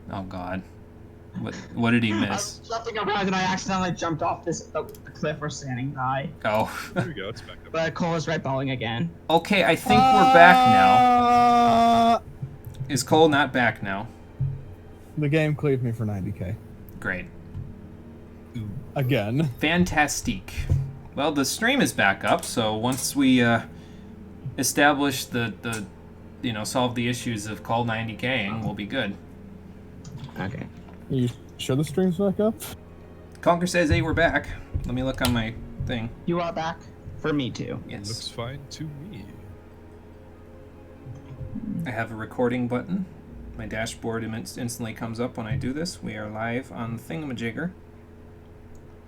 Oh God. What did he I miss? was jumping around and I accidentally jumped off the cliff we're standing by. Oh. There we go. It's back up. But Cole is red balling again. Okay, I think we're back now. Is Cole not back now? The game cleaved me for 90k. Great. Again. Fantastique. Well, the stream is back up, so once we establish the solve the issues of Cole 90k'ing, we'll be good. Okay. Are you sure the stream's back up? Conker says, hey, we're back. Let me look on my thing. You are back? For me too. Yes. Looks fine to me. I have a recording button. My dashboard instantly comes up when I do this. We are live on Thingamajigger.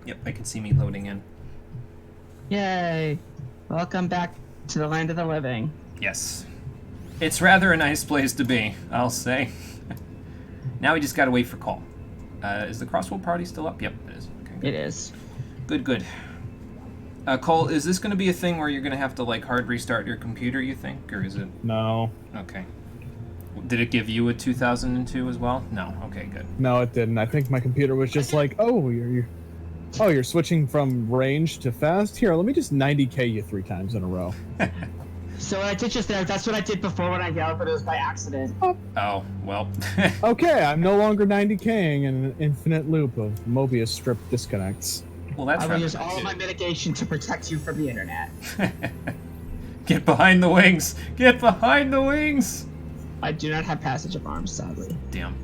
Yep, I can see me loading in. Yay! Welcome back to the land of the living. Yes. It's rather a nice place to be, I'll say. Now we just gotta wait for call. Is the Crosswell party still up? Yep, it is. Okay, good. It is. Good, good. Cole, is this gonna be a thing where you're gonna have to, like, hard restart your computer, you think? Or is it... No. Okay. Did it give you a 2002 as well? No. Okay, good. No, it didn't. I think my computer was just like, oh, you're switching from range to fast? Here, let me just 90k you 3 times in a row. So what I did just there, that's what I did before when I yelled, but it was by accident. Oh, well. Okay, I'm no longer 90k'ing in an infinite loop of Mobius strip disconnects. Well, that's I will rather use nice. all of my mitigation to protect you from the internet. Get behind the wings! Get behind the wings! I do not have passage of arms, sadly. Damn.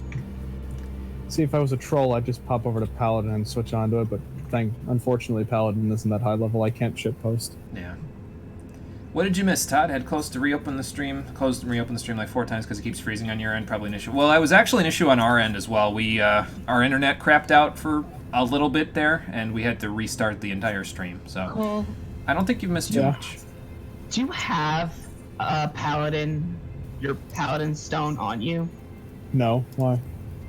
See, if I was a troll, I'd just pop over to Paladin and switch onto it, but unfortunately, Paladin isn't that high level. I can't shitpost. Yeah. What did you miss, Todd? Had closed and reopened the stream like 4 times because it keeps freezing on your end. Probably an issue. Well, it was actually an issue on our end as well. We our internet crapped out for a little bit there, and we had to restart the entire stream. So Cool. I don't think you've missed too much. Do you have a paladin, your paladin stone on you? No, why?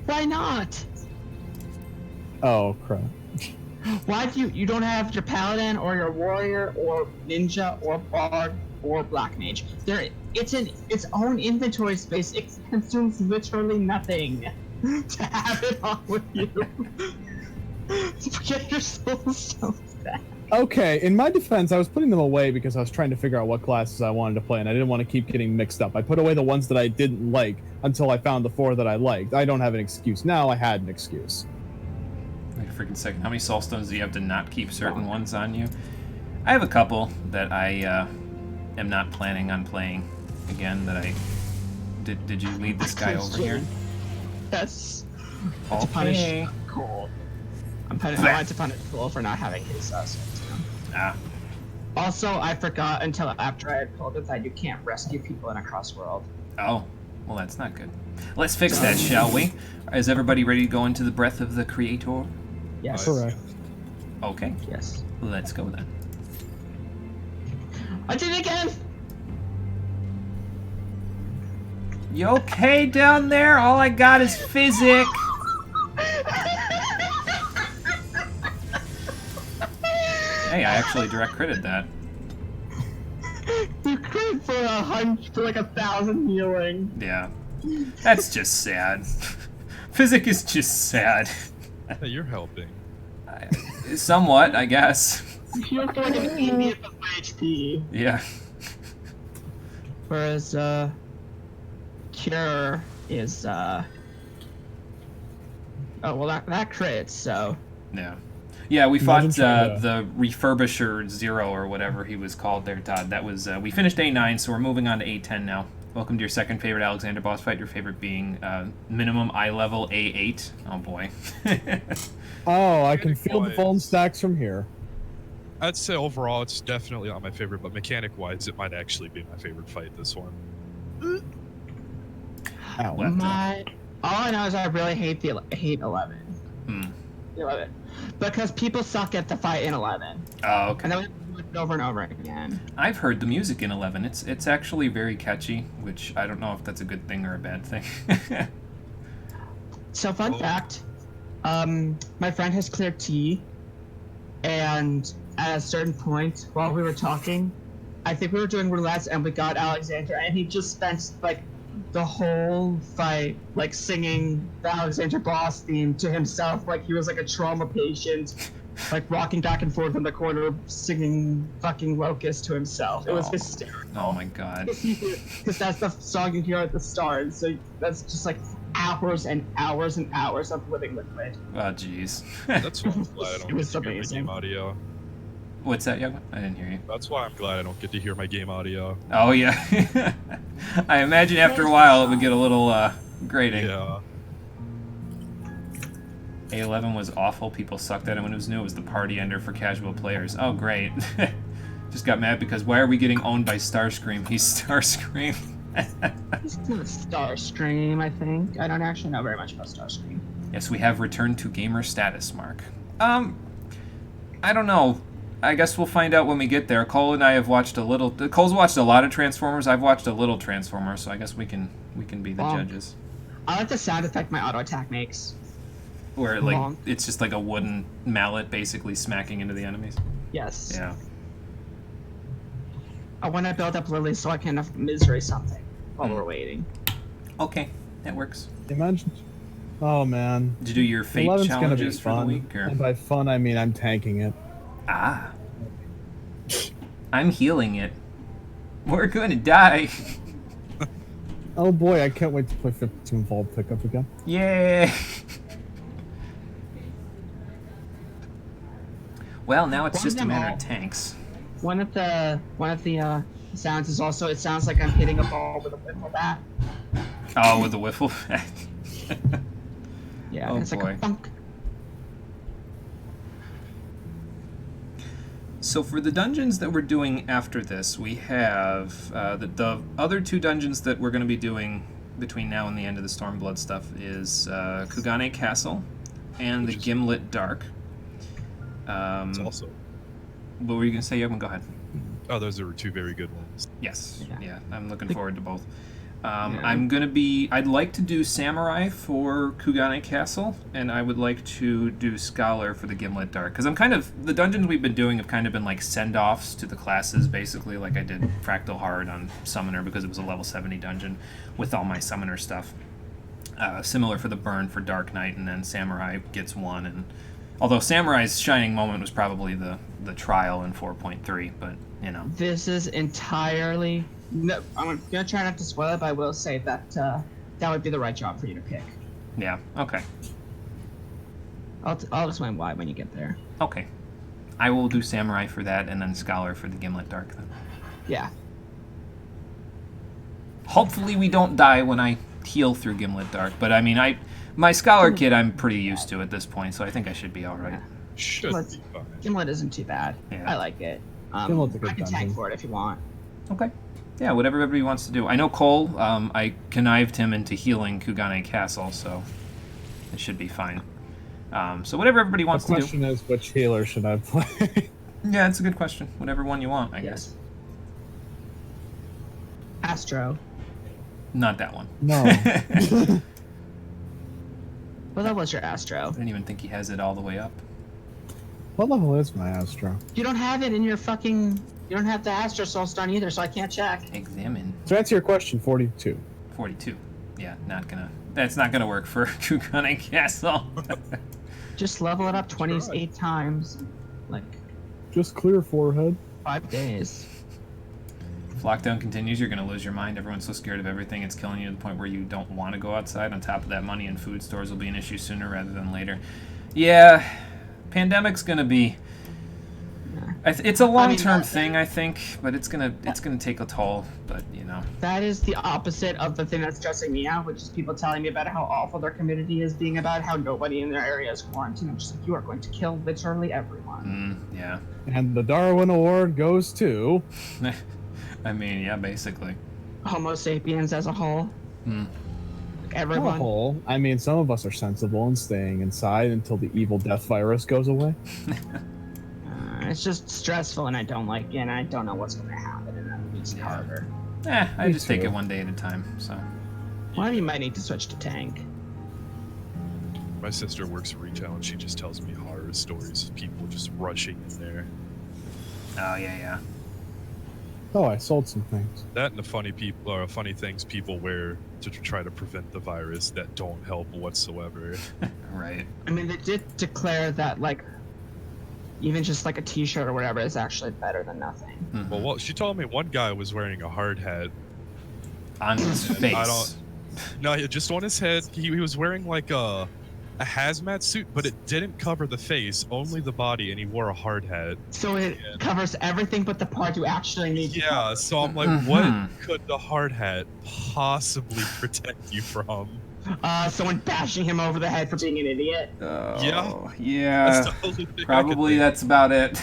Why not? Oh, crap. Why do you don't have your paladin or your warrior or ninja or bard or black mage? It's in its own inventory space. It consumes literally nothing to have it on with you. Get your soul stones back. Okay, in my defense, I was putting them away because I was trying to figure out what classes I wanted to play, and I didn't want to keep getting mixed up. I put away the ones that I didn't like until I found the 4 that I liked. I don't have an excuse. Now I had an excuse. Wait a freaking second. How many soul stones do you have to not keep certain ones on you? I have a couple that I am not planning on playing again. That I did. You lead this guy over here? Yes. Okay. To punish Cole. I want to punish Cole for not having his sword. Ah. Also, I forgot until after I had pulled it that you can't rescue people in a cross world. Oh. Well, that's not good. Let's fix that, shall we? Is everybody ready to go into the breath of the Creator? Yes. Correct. Okay. Yes. Let's go then. I did it again! You okay down there? All I got is physic. Hey, I actually direct critted that. You crit for 1,000 healing. Yeah. That's just sad. Physic is just sad. Hey, you're helping. Somewhat, I guess. You heal for like an 80th of my HP. Yeah. Whereas, Cure is, oh, well, that crits, so. Yeah. Yeah, we fought Imagine trying the Refurbisher Zero or whatever he was called there, Todd. That was we finished A9, so we're moving on to A10 now. Welcome to your second favorite Alexander boss fight. Your favorite being minimum eye level A8. Oh boy. Oh, I can feel the fallen stacks from here. I'd say overall it's definitely not my favorite, but mechanic-wise it might actually be my favorite fight, this one. Ow. All I know is I really hate 11. Hmm. 11. Because people suck at the fight in 11. Oh, okay. And then we do it over and over again. I've heard the music in 11. It's actually very catchy, which I don't know if that's a good thing or a bad thing. So fun fact, my friend has cleared T, and at a certain point while we were talking, I think we were doing roulette and we got Alexander, and he just spent like the whole fight, like singing the Alexander Boss theme to himself, like he was like a trauma patient, like rocking back and forth in the corner, singing fucking Locust to himself. It was hysterical. Oh my god. Because that's the song you hear at the start, so that's just like hours and hours and hours of Living Liquid. Oh jeez. That's why I'm glad I don't It was get to hear my amazing. game audio. What's that, Young? I didn't hear you. That's why I'm glad I don't get to hear my game audio. Oh yeah. I imagine after a while it would get a little grating. Yeah. A11 was awful. People sucked at it when it was new. It was the party ender for casual players. Oh great. Just got mad because why are we getting owned by Starscream? He's Starscream. He's not Starscream, I think. I don't actually know very much about Starscream. Yes, we have returned to gamer status, Mark. I don't know. I guess we'll find out when we get there. Cole and I have watched a little. Cole's watched a lot of Transformers. I've watched a little Transformers, so I guess we can be the judges. I like the sound effect my auto attack makes. Where like Bonk. it's just like a wooden mallet basically smacking into the enemies. Yes. Yeah. I want to build up Lily so I can misery something while we're waiting. Okay, that works. Imagine. Oh man. Did you do your fate 11's gonna be challenges for the fun. week? Or? And by fun, I mean I'm tanking it. Ah. I'm healing it. We're gonna die. Oh boy, I can't wait to play 52 Vault Pickup again. Yay! Well, now it's One just a of them matter all- of tanks. One of the sounds is also it sounds like I'm hitting a ball with a wiffle bat. Oh, with the wiffle bat. Yeah, Oh, it's like boy. a thunk. So for the dungeons that we're doing after this, we have the other two dungeons that we're going to be doing between now and the end of the Stormblood stuff is Kugane Castle and the Gimlet Dark. It's also. What were you going to say, Yevon? Go ahead. Oh, those are two very good ones. Yes. Yeah. Yeah, I'm looking forward to both. I'd like to do Samurai for Kugane Castle, and I would like to do Scholar for the Gimlet Dark. Because the dungeons we've been doing have kind of been like send-offs to the classes, basically. Like I did Fractal Hard on Summoner because it was a level 70 dungeon with all my Summoner stuff. Similar for the Burn for Dark Knight, and then Samurai gets one. And although Samurai's shining moment was probably the trial in 4.3, but, you know. This is entirely. No, I'm gonna try not to spoil it, but I will say that that would be the right job for you to pick. Yeah, okay. I'll explain why when you get there. Okay. I will do Samurai for that, and then Scholar for the Gimlet Dark, then. Yeah. Hopefully we don't die when I heal through Gimlet Dark, but I mean, my Scholar kit I'm pretty used to at this point, so I think I should be alright. Should Let's- be fine. Gimlet isn't too bad. Yeah. I like it. Gimlet's a good I can tank dungeon. for it if you want. Okay. Yeah, whatever everybody wants to do. I know Cole, I connived him into healing Kugane Castle, so it should be fine. So whatever everybody The wants to do. question is, which healer should I play? Yeah, it's a good question. Whatever one you want, I guess. Astro. Not that one. No. Well, that was your Astro. I don't even think he has it all the way up. What level is my Astro? You don't have it in your fucking. You don't have the Astro Soul Stone either, so I can't check. Examine. To answer your question, 42. 42. Yeah, that's not gonna work for Kugane Castle. Just level it up 28 times. Like, Just clear forehead. 5 days. If lockdown continues, you're going to lose your mind. Everyone's so scared of everything, it's killing you to the point where you don't want to go outside. On top of that, money and food stores will be an issue sooner rather than later. Yeah, pandemic's going to be... It's a long-term thing, I think, but it's gonna take a toll. But you know, That is the opposite of the thing that's stressing me out, which is people telling me about how awful their community is being about how nobody in their area is quarantined. I'm just like, you are going to kill literally everyone. Yeah. And the Darwin Award goes to... I mean, yeah, basically. Homo sapiens as a whole. Like On the everyone. whole, I mean, some of us are sensible and staying inside until the evil death virus goes away. It's just stressful, and I don't like it, and I don't know what's going to happen, and that makes it harder. I Me just take too. it one day at a time. So. One of you might need to switch to tank. My sister works at retail, and she just tells me horror stories of people just rushing in there. Oh yeah. Oh, I sold some things. That and the funny things people wear to try to prevent the virus that don't help whatsoever. Right. I mean, they did declare that like even just like a T-shirt or whatever is actually better than nothing. Mhm. Well, she told me one guy was wearing a hard hat. On his face. I don't. No, just on his head. He was wearing like a hazmat suit, but it didn't cover the face, only the body, and he wore a hard hat. So it covers everything but the part you actually need to Yeah, cover. so I'm like, what could the hard hat possibly protect you from? Someone bashing him over the head for being an idiot. Oh, That's yeah. the only thing I could Probably think. that's about it.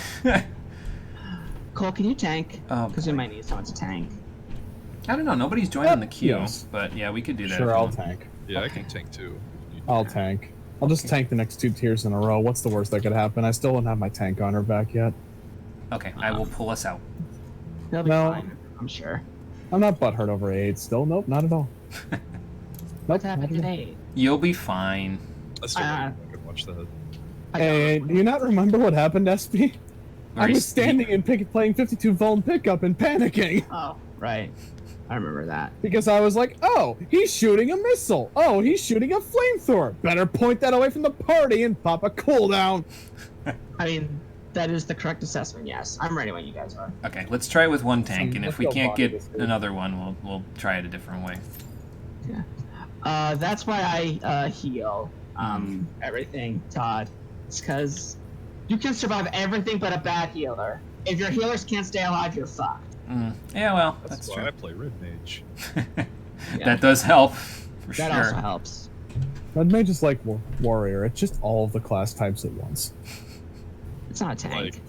Cole, can you tank? Oh, Because we might need someone to tank. I don't know. Nobody's joining the queue, Yes. but yeah, we could do that. Sure, if I'll you want. tank. Yeah, I Okay. can tank too. I'll tank. I'll just tank the next 2 tiers in a row. What's the worst that could happen? I still don't have my tank on her back yet. Okay, I will pull us out. They'll be No. fine, I'm sure. I'm not butthurt over 8 still. Nope, not at all. What's Nope, happening not at all. today? You'll be fine. I still I could watch that. Hey, do you not remember what happened, SP? I Are you- was standing and playing 52 Vuln pickup and panicking Oh, right. I remember that. because I was like, oh, he's shooting a missile. Oh, he's shooting a flamethrower. Better point that away from the party and pop a cooldown. I mean, that is the correct assessment, yes. I'm ready when you guys are. Okay, let's try with one tank, and if let's we go can't body get this dude. another one, we'll try it a different way. That's why I heal everything, Todd. It's because you can survive everything but a bad healer. If your healers can't stay alive, you're fucked. Yeah, well, That's that's why true. I play Red Mage. That does help, for That sure. also helps. Red Mage is like Warrior. It's just all of the class types at once. It's not a tank.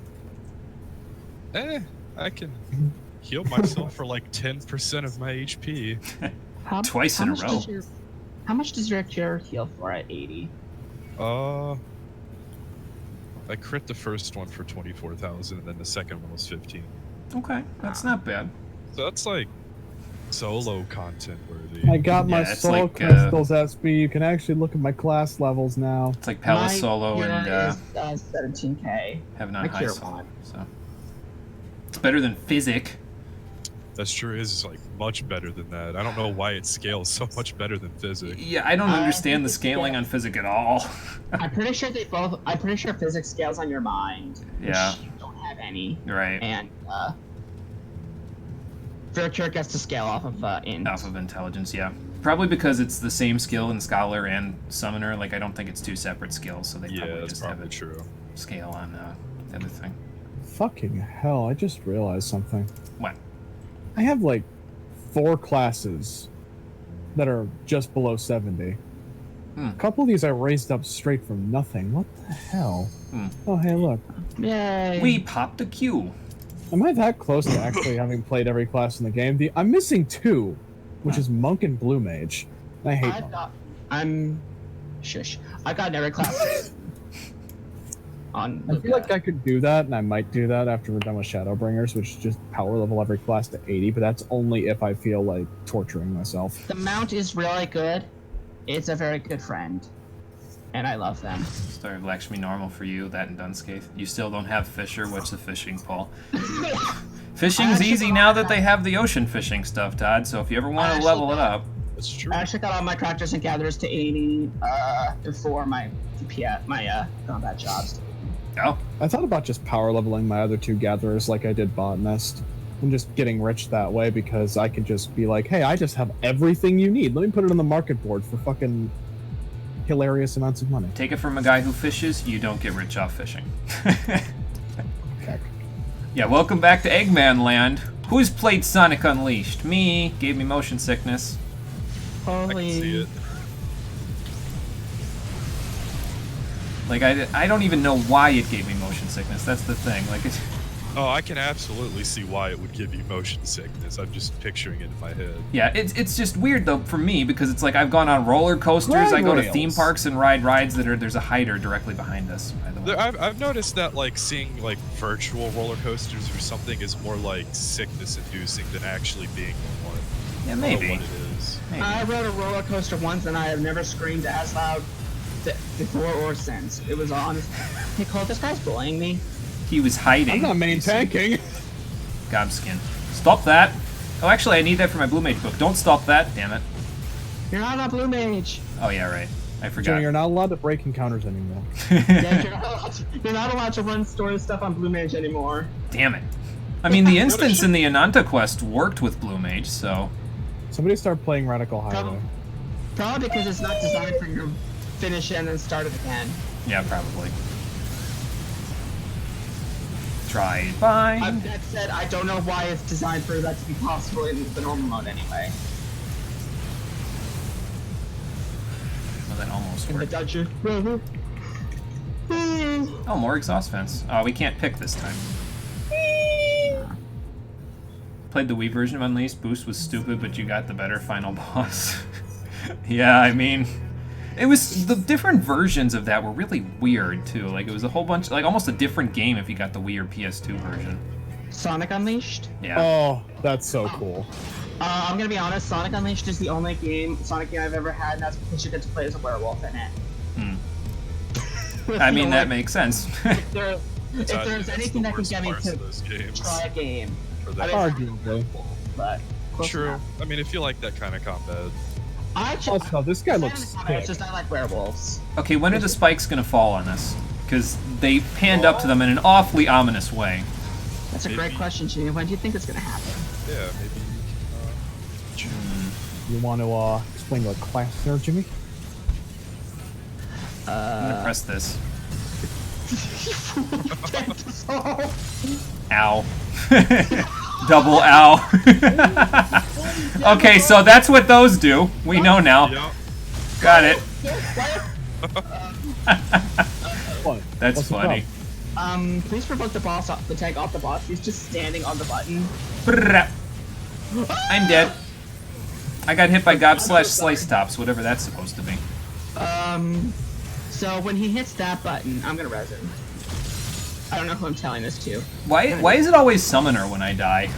I can heal myself for like 10% of my HP. Twice in a much row. How much does your cure heal for at 80? I crit the first one for 24,000, and then the second one was 15. Okay, that's not bad. So that's like solo content worthy. I got my Yeah, it's soul like, crystals, SP. You can actually look at my class levels now. It's like Palace My Solo cure and is 17k. Heaven my on High cure Solo. one. So it's better than Physic. That's true. It is like much better than that. I don't know why it scales so much better than physics. Yeah, I don't understand the think it's- scaling on Physic at all. I'm pretty sure I'm pretty sure physics scales on your mind. Which Yeah. you don't have any. Right. And Virtue gets to scale off of int. Off of intelligence, yeah. Probably because it's the same skill in Scholar and Summoner. Like, I don't think it's two separate skills, so they Yeah, probably that's just have probably it true. scale on the other thing. Fucking hell, I just realized something. What? I have like 4 classes that are just below 70. A couple of these I raised up straight from nothing. What the hell? Oh, hey, look. Yay. We popped a Q. Am I that close to actually having played every class in the game? I'm missing 2, which is Monk and Blue Mage. I hate Monk. Shush. I got every class. On I feel like I could do that, and I might do that after we're done with Shadowbringers, which is just power level every class to 80, but that's only if I feel like torturing myself. the mount is really good. It's a very good friend. And I love them. Story of Lakshmi normal for you, that and Dunscaith. You still don't have Fisher. What's the fishing pole? Fishing's actually easy got now that that. they have the ocean fishing stuff, Todd. So if you ever want to actually level it got- up, That's true. I actually got all my tractors and gatherers to 80 before my combat jobs. oh, I thought about just power leveling my other 2 gatherers like I did Botanist, and just getting rich that way because I could just be like, hey, I just have everything you need. Let me put it on the market board for fucking hilarious amounts of money. take it from a guy who fishes, you don't get rich off fishing. Heck. Yeah, welcome back to Eggman Land. Who's played Sonic Unleashed? Me. Gave me motion sickness. I can see it. Like, I don't even know why it gave me motion sickness. That's the thing. Like, it's... Oh, I can absolutely see why it would give you motion sickness. I'm just picturing it in my head. Yeah, it's just weird though for me because it's like I've gone on roller coasters, I go to Rails. theme parks and ride rides there's a hider directly behind us. By the way, I've noticed that like seeing like virtual roller coasters or something is more like sickness inducing than actually being on one. yeah, I don't know maybe. what it is. Maybe. I rode a roller coaster once and I have never screamed as loud before or since. It was honest. Hey Cole, this guy's bullying me. He was hiding. I'm not main you see. tanking. Gobskin. Stop that. Oh, actually, I need that for my Blue Mage book. Don't stop that, damn it. You're not a blue mage. Oh yeah, right. I Jimmy, forgot. you're not allowed to break encounters anymore. Yeah, you're not allowed to run story stuff on blue mage anymore. Damn it. I mean, the instance in the Ananta quest worked with Blue Mage, so... Somebody start playing Radical Highway. Probably because it's not designed for you to finish it and then start it again. Yeah, probably. Try it by... That said, I don't know why it's designed for that to be possible in the normal mode anyway. Well, that almost In the worked. dungeon. Oh, more exhaust vents. Oh, we can't pick this time. Played the Wii version of Unleashed. Boost was stupid, but you got the better final boss. Yeah, I mean... It was... The different versions of that were really weird, too. Like, it was a whole bunch... Like, almost a different game if you got the Wii or PS2 version. Sonic Unleashed? Yeah. Oh, that's so cool. I'm gonna be honest, Sonic Unleashed is the only Sonic game I've ever had, and that's because you get to play as a werewolf in it. I mean, that makes sense. If there's anything that can get me to try a game, For that. Arguably. but close True. enough. I mean, if you like that kind of combat. Also, this guy looks It's sick. just I like werewolves. Okay, when are the spikes gonna fall on us? Because they panned up to them in an awfully ominous way. That's a great Maybe. question, Jimmy. When do you think it's gonna happen? Yeah, maybe you You want to explain the class there, Jimmy? I'm gonna press this. Ow. Double ow. Okay, so that's what those do. We know now. Yep. Got it. What? That's What's the funny. Please provoke the boss off the tank off the boss. He's just standing on the button. Brrrr. I'm dead. I got hit by Gob/Slice Tops, whatever that's supposed to be. So when he hits that button, I'm gonna res him. I don't know who I'm telling this to. Why is it always Summoner when I die?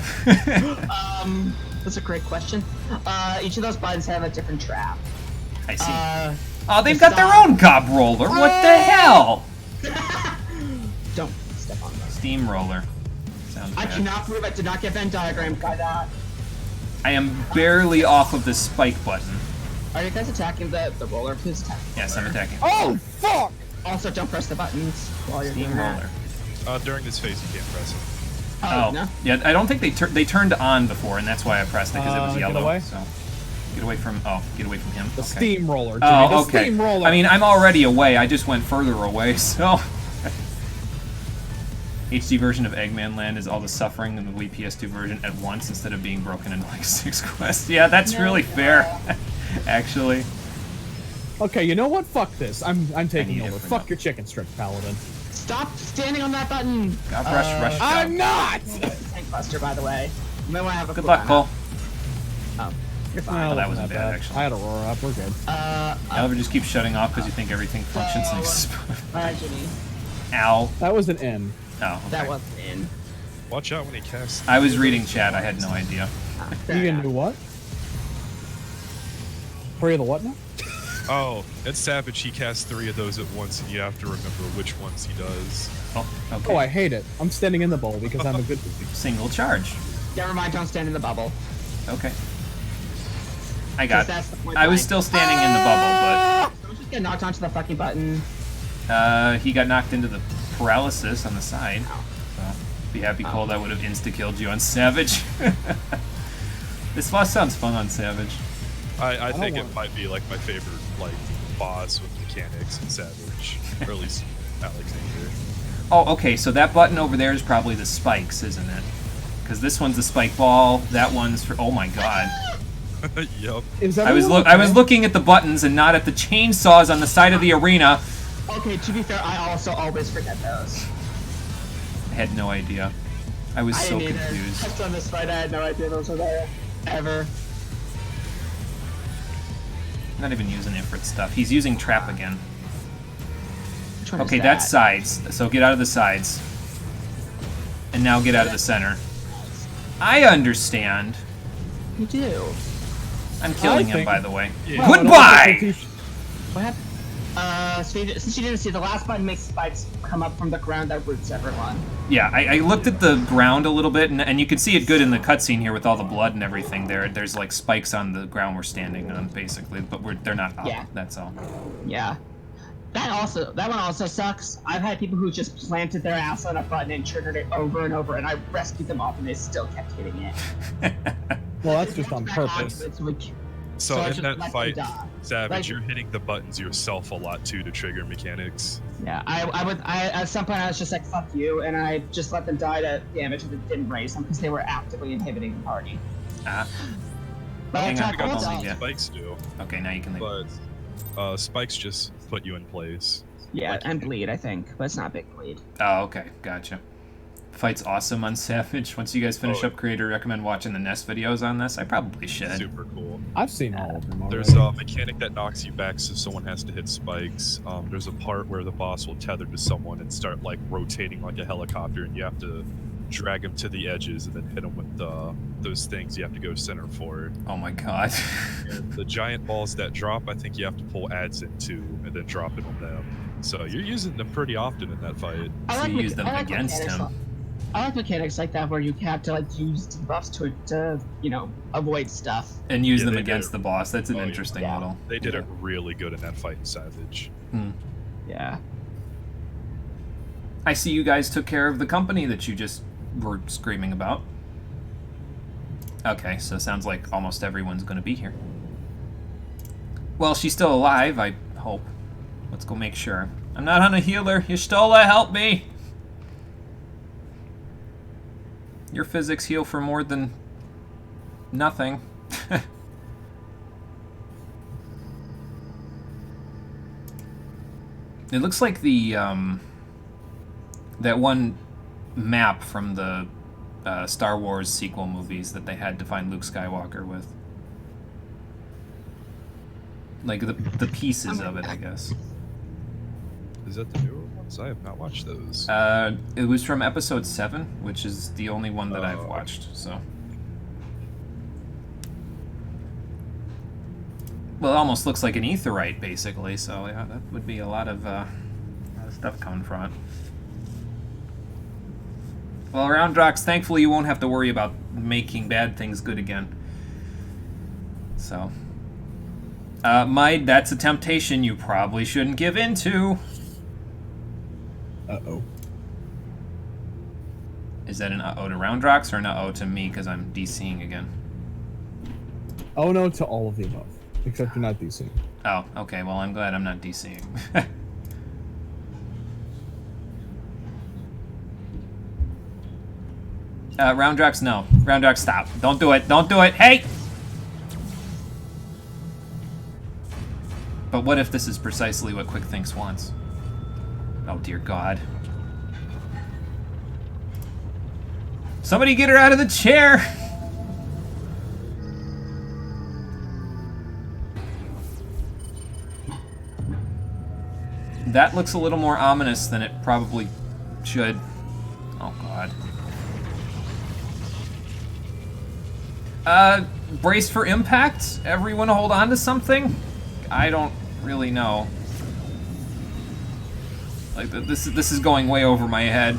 That's a great question. Each of those buttons have a different trap. I see. Oh, they've got their own Gob Roller. What the hell? Don't step on those. Steamroller. Sounds I bad. cannot believe I did not get Venn diagrammed by that. I am barely off of the spike button. Are you guys attacking the roller? Please attack. the Yes, I'm roller. attacking. Oh, fuck! Also, don't press the buttons while you're doing that. Steamroller. During this phase, you can't press it. Oh, no. yeah. I don't think they turned on before, and that's why I pressed it because it was Get yellow. away. So get away from. Oh, get away from him. The Okay. steamroller, Jimmy. Oh, the okay. steamroller. I mean, I'm already away. I just went further away. So. HD version of Eggman Land is all the suffering in the Wii PS2 version at once instead of being broken into like 6 quests. Yeah, that's really fair, actually. Okay, you know what? Fuck this. I'm taking need it over. for Fuck now. your chicken strip, Paladin. Stop standing on that button. God, rush. I'm not! Tank Buster, by the way. You might want to have a Good cooldown. luck, Cole. Oh, you're Well, fine. that wasn't not bad, actually. I had Aurora up. We're good. Oliver just keeps shutting off because you think everything functions next. Alright, Jimmy. Ow. That was an N. Oh, okay. That was in. Watch out when he casts. I was reading chat. I had no idea. You gonna do what? Pray the what now? Oh, it's Savage. He casts 3 of those at once, and you have to remember which ones he does. Oh, okay. Oh, I hate it. I'm standing in the bowl because I'm a good Single charge. Never mind, don't stand in the bubble. Okay. I got it. That's the point I was blank. still standing in the bubble, Don't just get knocked onto the fucking button. but he got knocked into the paralysis on the side. So, be happy, Cole. That would have insta-killed you on Savage. This boss sounds fun on Savage. I think want- it might be like my favorite like boss with mechanics in Savage, or at least Alexander. Oh, okay, so that button over there is probably the spikes, isn't it? Because this one's the spike ball, that one's for... Oh my god. Yup. Is I was everyone looking at the buttons and not at the chainsaws on the side of the arena. Okay, to be fair, I also always forget those. I had no idea. I was I so didn't either. confused. I've done this fight, I had no idea those were there. Ever. I'm not even using Ifrit stuff. He's using trap again. Which one is Okay, that? that's sides. So get out of the sides. And now get out of the center. I understand. You do. I'm killing I him, think- by the way. Yeah. Wow, I don't Goodbye! think What happened? since you didn't see, the last button makes spikes come up from the ground that roots everyone. Yeah, I looked at the ground a little bit, and you can see it good in the cutscene here with all the blood and everything. There's like spikes on the ground we're standing on, basically, but they're not up. Yeah. That's all. Yeah. That one also sucks. I've had people who just planted their ass on a button and triggered it over and over, and I rescued them off, and they still kept hitting it. Well, that's just on purpose. So I in just that let them fight, die. Savage, Like- you're hitting the buttons yourself a lot too to trigger mechanics. Yeah, I at some point I was just like, fuck you, and I just let them die to damage and didn't raise them because they were actively inhibiting the party. Ah. But Hang on, attack I got holds the up. lead, yeah. Spikes do, Okay, now you can leave. but spikes just put you in place. Yeah, Like- and bleed, I think, but it's not a big bleed. Oh, okay, gotcha. Fight's awesome on Savage. Once you guys finish Oh. up Creator, recommend watching the Nest videos on this. I probably should. Super cool. I've seen all of them already. There's a mechanic that knocks you back, so someone has to hit spikes. There's a part where the boss will tether to someone and start like rotating like a helicopter, and you have to drag him to the edges and then hit him with those things you have to go center for. Oh my god. And the giant balls that drop, I think you have to pull ads into and then drop it on them. So you're using them pretty often in that fight. So you use them against him. I like mechanics like that where you have to like use debuffs to avoid stuff. And use Yeah, them they against do. the boss. That's an Oh, yeah. interesting Yeah. little. They did it really good in that fight in Savage. Yeah. I see you guys took care of the company that you just were screaming about. Okay, so sounds like almost everyone's gonna be here. Well, she's still alive, I hope. Let's go make sure. I'm not on a healer. Y'shtola, help me! Your physics heal for more than nothing. It looks like the that one map from the Star Wars sequel movies that they had to find Luke Skywalker with. Like the pieces of it, I guess. Is that the newer ones? I have not watched those. It was from episode 7, which is the only one that I've Oh. watched, so. Well, it almost looks like an aetherite, basically, so yeah, that would be a lot of stuff coming from it. Well, Roundrox, thankfully you won't have to worry about making bad things good again. So. Mide, that's a temptation you probably shouldn't give in to. Uh-oh. Is that an uh-oh to Roundrox or an uh-oh to me because I'm DCing again? Oh no to all of the above. Except you're not DCing. Oh, okay, well I'm glad I'm not DCing. Roundrox, no. Roundrox, stop. Don't do it. Don't do it. Hey! But what if this is precisely what Quick Thinks wants? Oh, dear God. Somebody get her out of the chair! That looks a little more ominous than it probably should. Oh, God. Brace for impact? Everyone hold on to something? I don't really know. Like, this is going way over my head.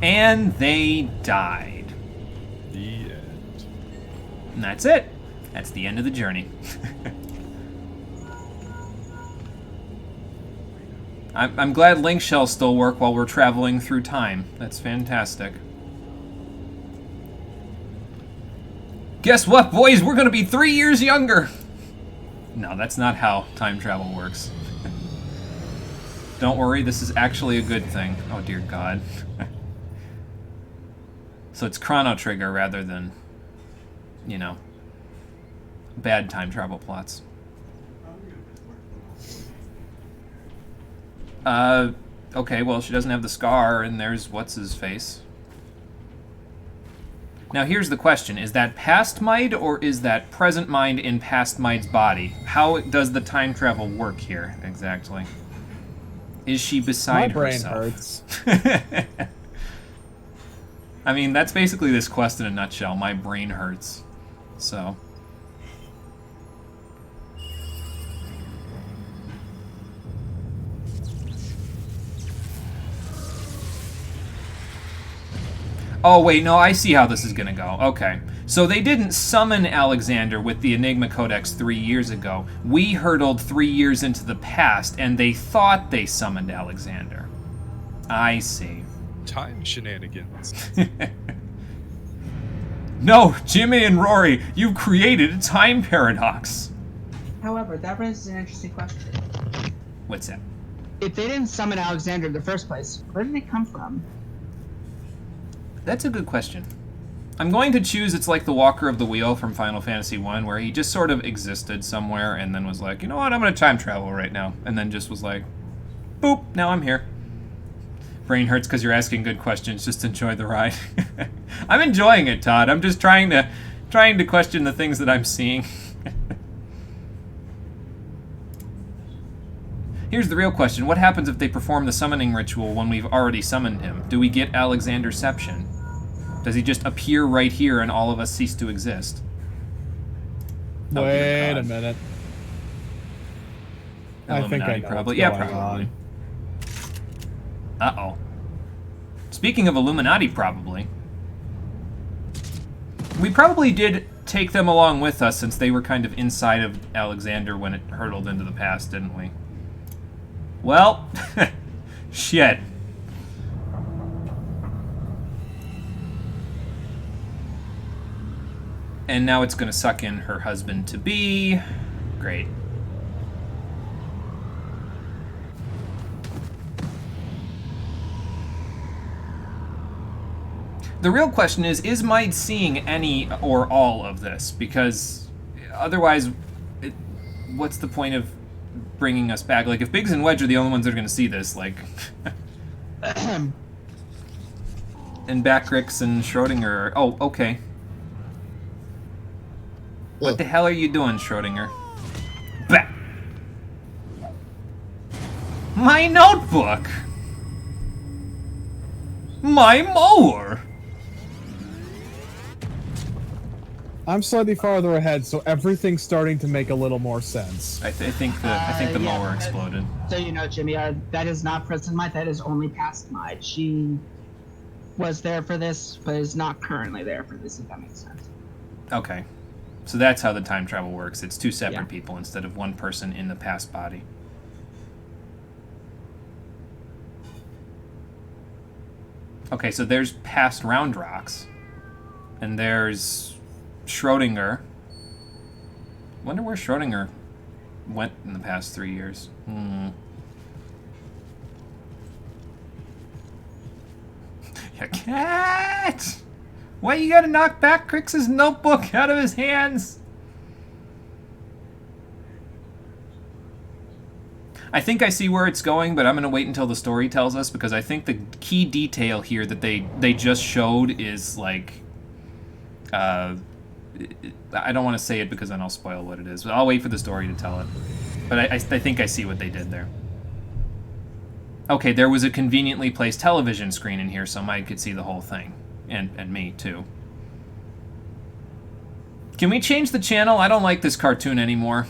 And they died. The end. And that's it. That's the end of the journey. I'm glad link shells still work while we're traveling through time. That's fantastic. Guess what, boys? We're gonna be 3 years younger! No, that's not how time travel works. Don't worry, this is actually a good thing. Oh dear God. So it's Chrono Trigger rather than, you know, bad time travel plots. Okay, well, she doesn't have the scar, and there's what's-his-face. Now, here's the question. Is that past Mide, or is that present Mide in past Mide's body? How does the time travel work here, exactly? Is she beside My brain herself? hurts. I mean, that's basically this quest in a nutshell. My brain hurts. So. Oh, wait, no, I see how this is going to go. Okay. So they didn't summon Alexander with the Enigma Codex 3 years ago. We hurtled 3 years into the past, and they thought they summoned Alexander. I see. Time shenanigans. No, Jimmy and Rory, you've created a time paradox. However, that raises an interesting question. What's that? If they didn't summon Alexander in the first place, where did they come from? That's a good question. I'm going to choose it's like the Walker of the Wheel from Final Fantasy 1, where he just sort of existed somewhere and then was like, you know what, I'm going to time travel right now. And then just was like, boop, now I'm here. Brain hurts because you're asking good questions. Just enjoy the ride. I'm enjoying it, Todd. I'm just trying to question the things that I'm seeing. Here's the real question. What happens if they perform the summoning ritual when we've already summoned him? Do we get Alexanderception? Does he just appear right here and all of us cease to exist? Oh, Wait a minute. I think I know probably. what's Yeah, going probably. on. Uh-oh. Speaking of Illuminati, probably. We probably did take them along with us since they were kind of inside of Alexander when it hurtled into the past, didn't we? Well, shit. And now it's going to suck in her husband-to-be. Great. The real question is Mide seeing any or all of this? Because otherwise, what's the point of bringing us back? Like, if Biggs and Wedge are the only ones that are going to see this, like... and Backrix and Schrodinger... Oh, okay. What the hell are you doing, Schrodinger? Bah! My notebook! My mower! I'm slightly farther ahead, so everything's starting to make a little more sense. I think the mower exploded. So you know, Jimmy, that is not present Mide, that is only past Mide. She was there for this, but is not currently there for this, if that makes sense. Okay. So that's how the time travel works. It's two separate Yeah. people instead of one person in the past body. Okay, so there's past Round Rocks. And there's Schrodinger. Wonder where Schrodinger went in the past 3 years. Ya cat! Why you gotta knock back Crix's notebook out of his hands? I think I see where it's going, but I'm gonna wait until the story tells us, because I think the key detail here that they just showed is like... I don't want to say it because then I'll spoil what it is. But I'll wait for the story to tell it. But I think I see what they did there. Okay, there was a conveniently placed television screen in here so Mike could see the whole thing. And me, too. Can we change the channel? I don't like this cartoon anymore.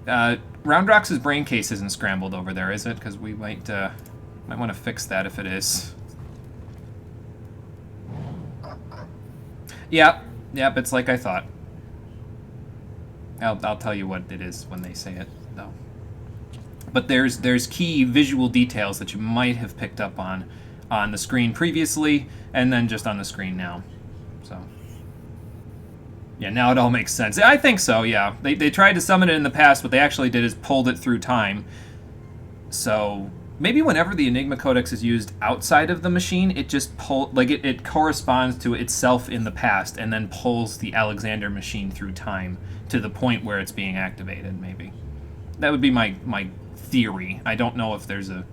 Roundrox's brain case isn't scrambled over there, is it? Because we might want to fix that if it is. Yep, it's like I thought. I'll tell you what it is when they say it, though. But there's key visual details that you might have picked up on the screen previously, and then just on the screen now. So, yeah, now it all makes sense. I think so, yeah. They tried to summon it in the past, what they actually did is pulled it through time. So... maybe whenever the Enigma Codex is used outside of the machine, it just it corresponds to itself in the past and then pulls the Alexander machine through time to the point where it's being activated, maybe. That would be my theory. I don't know if there's a...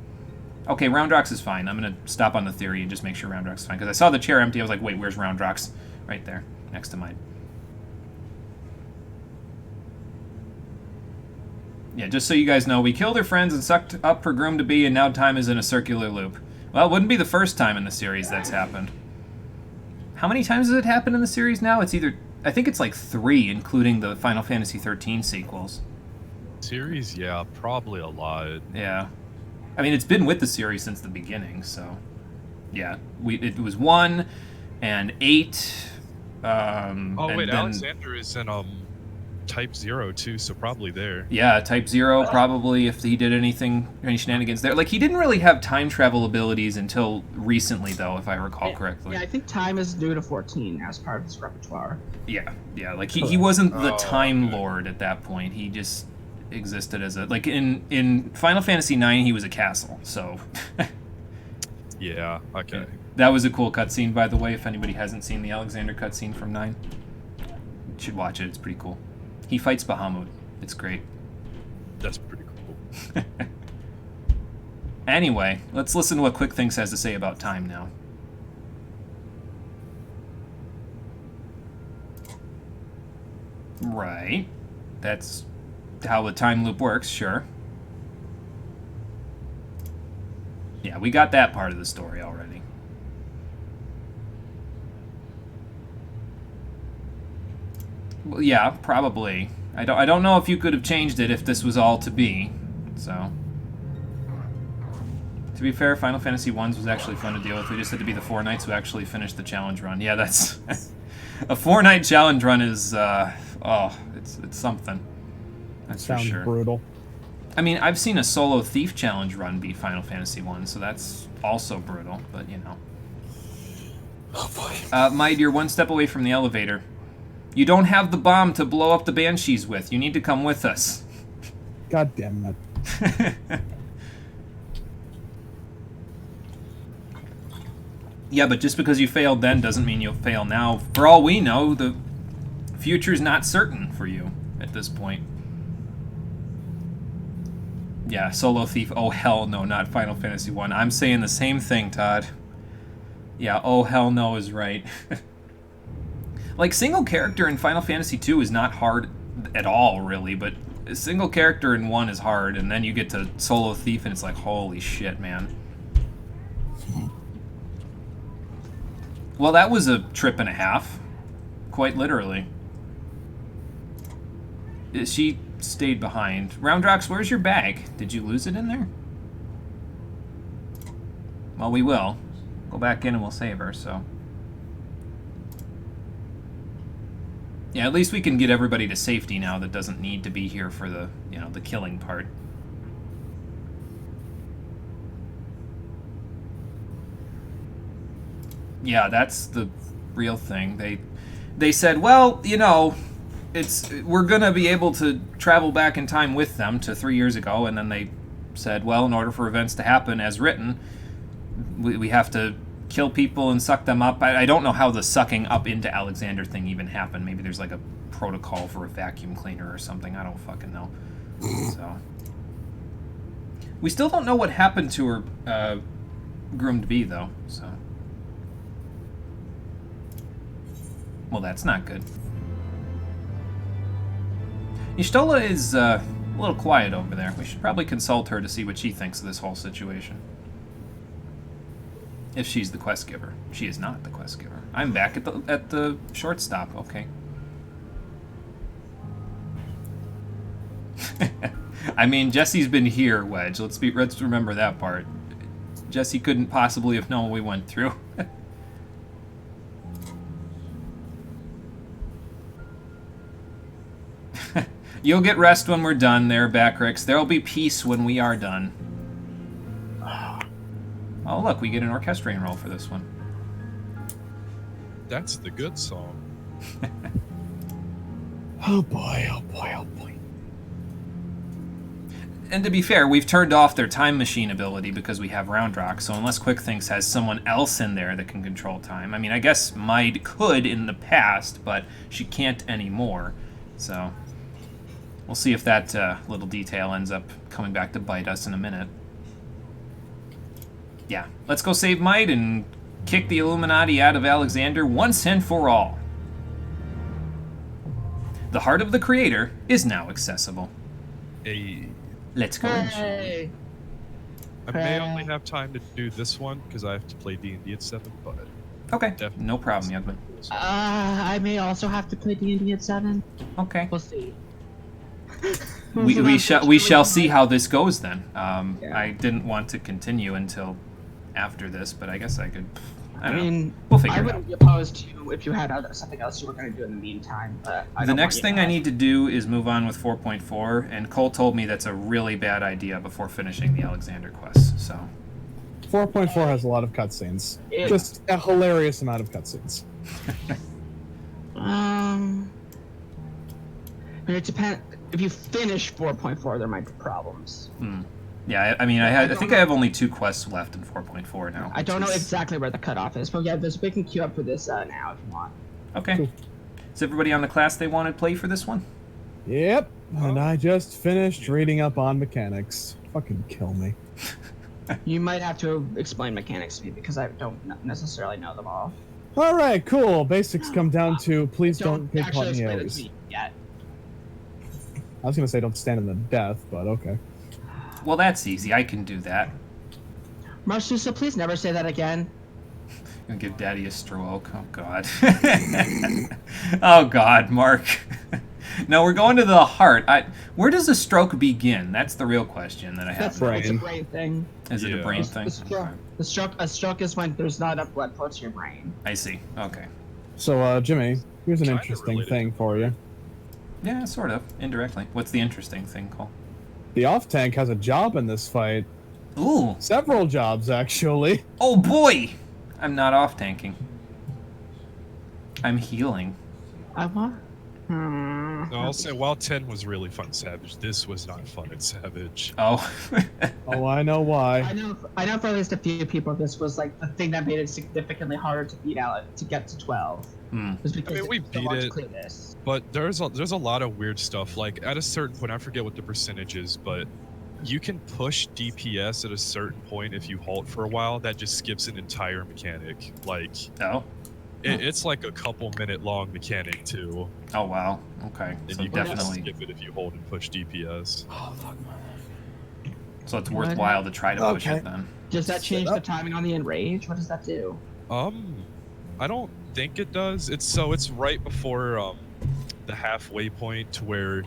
Okay, Roundrox is fine. I'm going to stop on the theory and just make sure Roundrox is fine. Because I saw the chair empty, I was like, wait, where's Roundrox? Right there, next to mine. Yeah, just so you guys know, we killed her friends and sucked up her groom to be, and now time is in a circular loop. Well, it wouldn't be the first time in the series that's happened. How many times has it happened in the series now? It's either... I think it's like 3, including the Final Fantasy 13 sequels. Series? Yeah, probably a lot. Yeah. I mean, it's been with the series since the beginning, so... Yeah, it was 1 and 8... Oh, and wait, then, Alexander is in Type 0, too, so probably there. Yeah, Type 0, probably, if he did any shenanigans there. Like, he didn't really have time travel abilities until recently, though, if I recall correctly. Yeah, I think time is due to 14 as part of his repertoire. Yeah, like, he wasn't the Time okay. Lord at that point. He just existed as a... Like, in Final Fantasy IX, he was a castle, so... Yeah, okay. That was a cool cutscene, by the way, if anybody hasn't seen the Alexander cutscene from 9. You should watch it, it's pretty cool. He fights Bahamut. It's great. That's pretty cool. Anyway, let's listen to what Quick Things has to say about time now. Right. That's how the time loop works, sure. Yeah, we got that part of the story already. Well, yeah, probably. I don't know if you could have changed it if this was all to be. So, to be fair, Final Fantasy 1's was actually fun to deal with. We just had to be the 4 knights who actually finished the challenge run. Yeah, that's a 4-night challenge run is it's something. That's Sounds for sure. brutal. I mean, I've seen a solo thief challenge run beat Final Fantasy 1, so that's also brutal, but you know. Oh boy. Mike, you're one step away from the elevator. You don't have the bomb to blow up the banshees with. You need to come with us. God damn it. Yeah, but just because you failed then doesn't mean you'll fail now. For all we know, the future's not certain for you at this point. Yeah, Solo Thief. Oh, hell no, not Final Fantasy 1. I'm saying the same thing, Todd. Yeah, oh, hell no is right. Like, single character in Final Fantasy 2 is not hard at all, really, but a single character in 1 is hard, and then you get to Solo Thief, and it's like, holy shit, man. Well, that was a trip and a half. Quite literally. She stayed behind. Roundrox, where's your bag? Did you lose it in there? Well, we will. Go back in and we'll save her, so... Yeah, at least we can get everybody to safety now that doesn't need to be here for the, you know, the killing part. Yeah, that's the real thing. They said, well, you know, we're gonna be able to travel back in time with them to 3 years ago, and then they said, well, in order for events to happen as written, we have to kill people and suck them up. I don't know how the sucking up into Alexander thing even happened. Maybe there's like a protocol for a vacuum cleaner or something. I don't fucking know. So we still don't know what happened to her groomed bee, though. So, well, that's not good. Y'shtola is a little quiet over there. We should probably consult her to see what she thinks of this whole situation. If she's the quest giver. She is not the quest giver. I'm back at the shortstop. Okay. I mean, Jesse's been here, Wedge. Let's remember that part. Jesse couldn't possibly have known what we went through. You'll get rest when we're done there, Backrix. There'll be peace when we are done. Oh, look, we get an orchestrating roll for this one. That's the good song. Oh boy, oh boy, oh boy. And to be fair, we've turned off their time machine ability because we have Roundrock, so unless Quick Things has someone else in there that can control time. I mean, I guess Maid could in the past, but she can't anymore. So, we'll see if that little detail ends up coming back to bite us in a minute. Yeah, let's go save Maid and kick the Illuminati out of Alexander once and for all. The heart of the creator is now accessible. Let's go. Hey. I may only have time to do this one because I have to play D&D at 7, but Okay, definitely no problem, Yugman. I may also have to play D&D at 7. Okay. We'll see. We shall see how this goes then. Yeah. I didn't want to continue until after this, but I guess I could. I don't know. mean, We'll figure I it wouldn't out. be opposed to if you had something else you were going to do in the meantime. But The next thing I need to do is move on with 4.4, and Cole told me that's a really bad idea before finishing the Alexander quest. So 4.4 has a lot of cutscenes. Yeah. Just a hilarious amount of cutscenes. I mean, it depends. If you finish 4.4, there might be problems. yeah, I mean, I think I have only 2 quests left in 4.4 now. I don't know which is- exactly where the cutoff is, but yeah, we can queue up for this now if you want. Okay. Cool. Is everybody on the class they want to play for this one? Yep, and I just finished reading up on mechanics. Fucking kill me. You might have to explain mechanics to me because I don't necessarily know them all. All right, cool. Basics come down to please don't get actually caught in the explain it areas. to me yet. I was gonna say don't stand in the death, but okay. Well, that's easy. I can do that. Marsusa, please never say that again. Gonna give Daddy a stroke. Oh God. Oh God, Mark. No, we're going to the heart. Where does a stroke begin? That's the real question that I have. That's brain. it's a brain thing. Is it a Yeah. brain thing? A stroke is when there's not enough blood flow to your brain. I see. Okay. So, Jimmy, here's an Kinda interesting related thing to for you. Yeah, sort of. Indirectly. What's the interesting thing, Cole? The off tank has a job in this fight. Ooh. Several jobs, actually. Oh boy! I'm not off tanking. I'm healing. I want. I'll say while 10 was really fun Savage, this was not fun at Savage. Oh. Oh, I know why. I know for at least a few people this was like the thing that made it significantly harder to beat out to get to 12. Was because I mean, we it took so beat long to it. clear this. But there's a lot of weird stuff. Like at a certain point, I forget what the percentage is, but you can push DPS at a certain point if you halt for a while. That just skips an entire mechanic. Like Oh. it's like a couple minute long mechanic too, Oh wow. Okay. and So you can just definitely. skip it if you hold and push DPS. So it's worthwhile to try to push Okay. it then. Does that change Set the up. timing on the enrage? What does that do? I don't think it does. It's right before the halfway point to where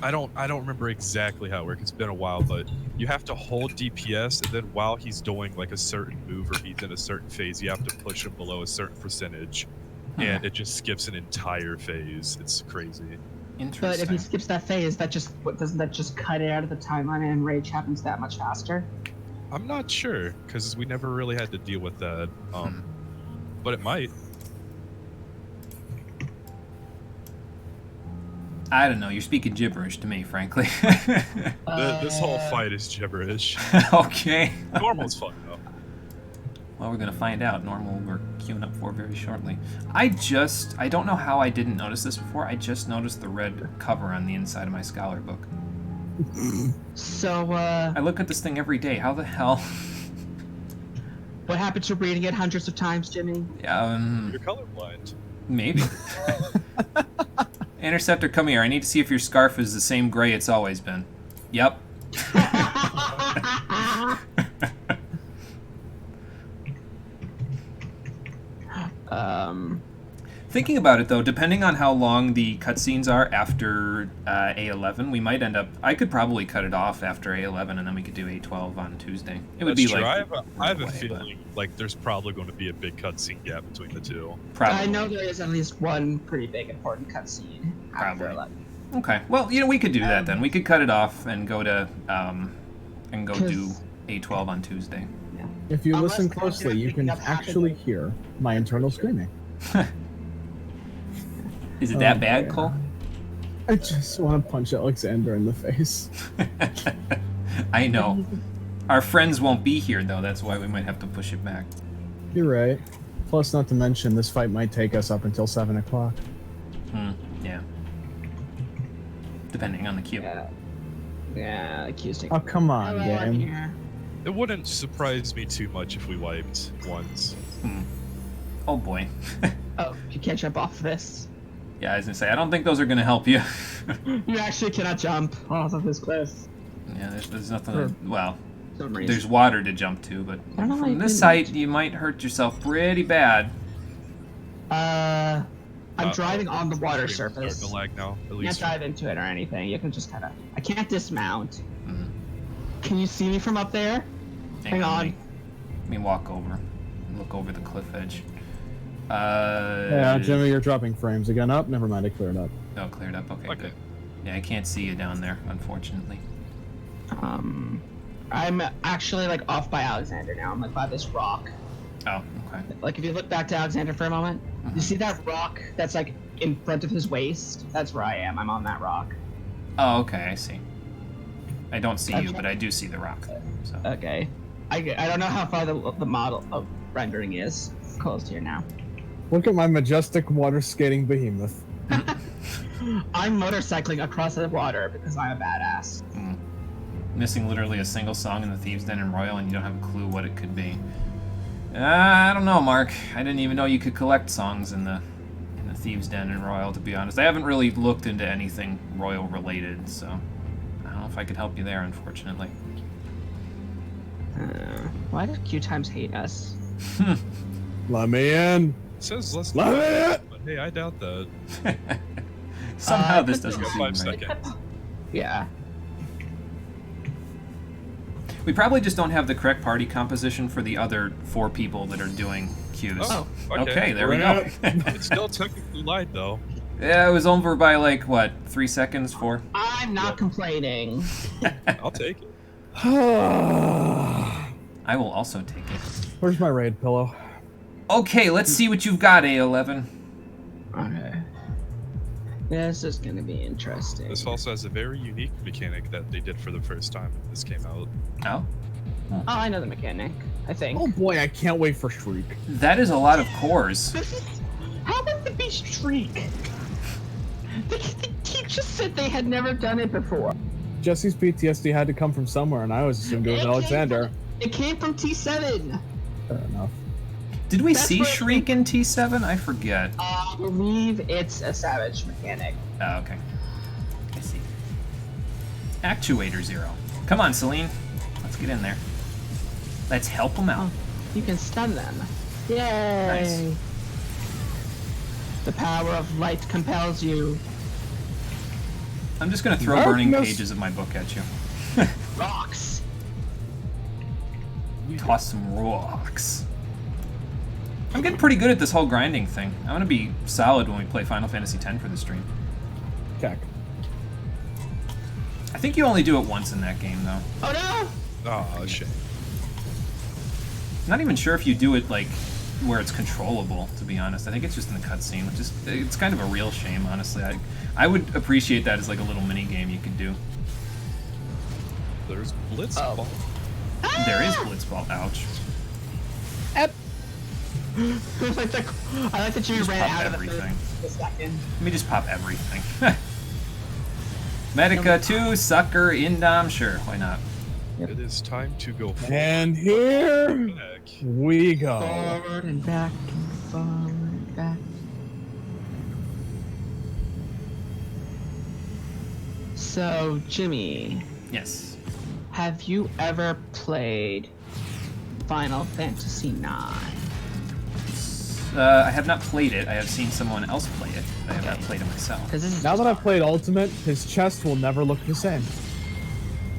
I don't remember exactly how it works. It's been a while, but you have to hold DPS, and then while he's doing like a certain move or he's in a certain phase, you have to push him below a certain percentage, and it just skips an entire phase. It's crazy. Interesting. But if he skips that phase, doesn't that just cut it out of the timeline and enrage happens that much faster? I'm not sure because we never really had to deal with that. But it might. I don't know. You're speaking gibberish to me, frankly. This whole fight is gibberish. Okay. Normal's fun though. Well, we're gonna find out. Normal we're queuing up for very shortly. I don't know how I didn't notice this before. I just noticed the red cover on the inside of my Scholar book. So, I look at this thing every day. How the hell? what happened to reading it hundreds of times, Jimmy? You're colorblind. Maybe. Interceptor, come here. I need to see if your scarf is the same gray it's always been. Yep. Thinking about it, though, depending on how long the cutscenes are after A11, we might end up... I could probably cut it off after A11, and then we could do A12 on Tuesday. It would That's be true. like... I have a right away, feeling like there's probably going to be a big cutscene gap between the two. Probably. I know there is at least one pretty big important cutscene after Probably. 11. Okay. Well, we could do that then. We could cut it off and go to... and go 'Cause- do A12 on Tuesday. If you Unless listen content closely, you can picking up actually happened. hear my internal screaming. Is it that Oh, bad, yeah. Cole? I just want to punch Alexander in the face. I know. Our friends won't be here, though. That's why we might have to push it back. You're right. Plus, not to mention, this fight might take us up until 7 o'clock. Yeah. Depending on the queue. Yeah, accused. Oh, come on, Hello, I'm game. here. It wouldn't surprise me too much if we wiped once. Oh boy. Oh, you can't jump off this. Yeah, I was gonna say, I don't think those are gonna help you. You actually cannot jump off of this cliff. Yeah, there's nothing. Well, Some reason. there's water to jump to, but I don't know how from you this can- height, you might hurt yourself pretty bad. I'm driving on the water Stream's starting surface. to lag now, at Can't least. dive into it or anything. You can just kind of. I can't dismount. Mhm. Can you see me from up there? Hang on. Let me walk over. Look over the cliff edge. Yeah, Jimmy, you're dropping frames again. Up. Never mind, I cleared up. Oh, cleared up. Okay, Okay. good. Yeah, I can't see you down there, unfortunately. I'm actually like off by Alexander now. I'm like by this rock. Oh, okay. Like if you look back to Alexander for a moment, you see that rock that's like in front of his waist? That's where I am. I'm on that rock. Oh, okay, I see. I don't see you, Okay. but I do see the rock. So. Okay. I don't know how far the model of rendering is. It's closed here now. Look at my majestic water skating behemoth. I'm motorcycling across the water because I'm a badass. Missing literally a single song in the Thieves' Den and Royal, and you don't have a clue what it could be. I don't know, Mark. I didn't even know you could collect songs in the Thieves' Den and Royal, to be honest. I haven't really looked into anything Royal related, so I don't know if I could help you there, unfortunately. Why does Q Times hate us? Let me in. It says less Let than me in. but hey, I doubt that. Somehow this but doesn't You got seem 5 right. seconds. Yeah. We probably just don't have the correct party composition for the other 4 people that are doing queues. Oh, Okay, there we We're go. It still technically lied, though. Yeah, it was over by like, what, 3 seconds? 4? I'm not complaining. I'll take it. I will also take it. Where's my raid pillow? Okay, let's see what you've got, A11. Okay. This is gonna be interesting. This also has a very unique mechanic that they did for the first time when this came out. Oh? Oh, I know the mechanic. I think. Oh boy, I can't wait for Shriek. That is a lot of cores. This is. How would it be Shriek? They just said they had never done it before. Jesse's PTSD had to come from somewhere, and I always assumed it was Alexander. It came from T7. Fair enough. Did we That's see what- Shriek in T7? I forget. I believe it's a savage mechanic. Oh, okay. I see. Actuator 0. Come on, Celine. Let's get in there. Let's help them out. You can stun them. Yay! Nice. The power of light compels you. I'm just gonna throw burning Darkness. pages of my book at you. Rocks. Toss some rocks. I'm getting pretty good at this whole grinding thing. I want to be solid when we play Final Fantasy X for the stream. Check. I think you only do it once in that game, though. Oh no! Oh, shit. I'm not even sure if you do it, like, where it's controllable, to be honest. I think it's just in the cutscene, which is, it's kind of a real shame, honestly. I would appreciate that as, like, a little mini game you could do. There's Blitz. Oh. Ball. There is Blitzball. Ouch. I like that you Just ran pop out of everything. the second. Let me just pop everything. Medica 2, Sucker, Indom, sure, why not? It is time to go forward. And here Back. we go. Forward and back and forward and back. So, Jimmy, Yes. have you ever played Final Fantasy IX? I have not played it. I have seen someone else play it. I have not Okay. played it myself. Because this is Now just that I've played Ultimate, his chest will never look the same.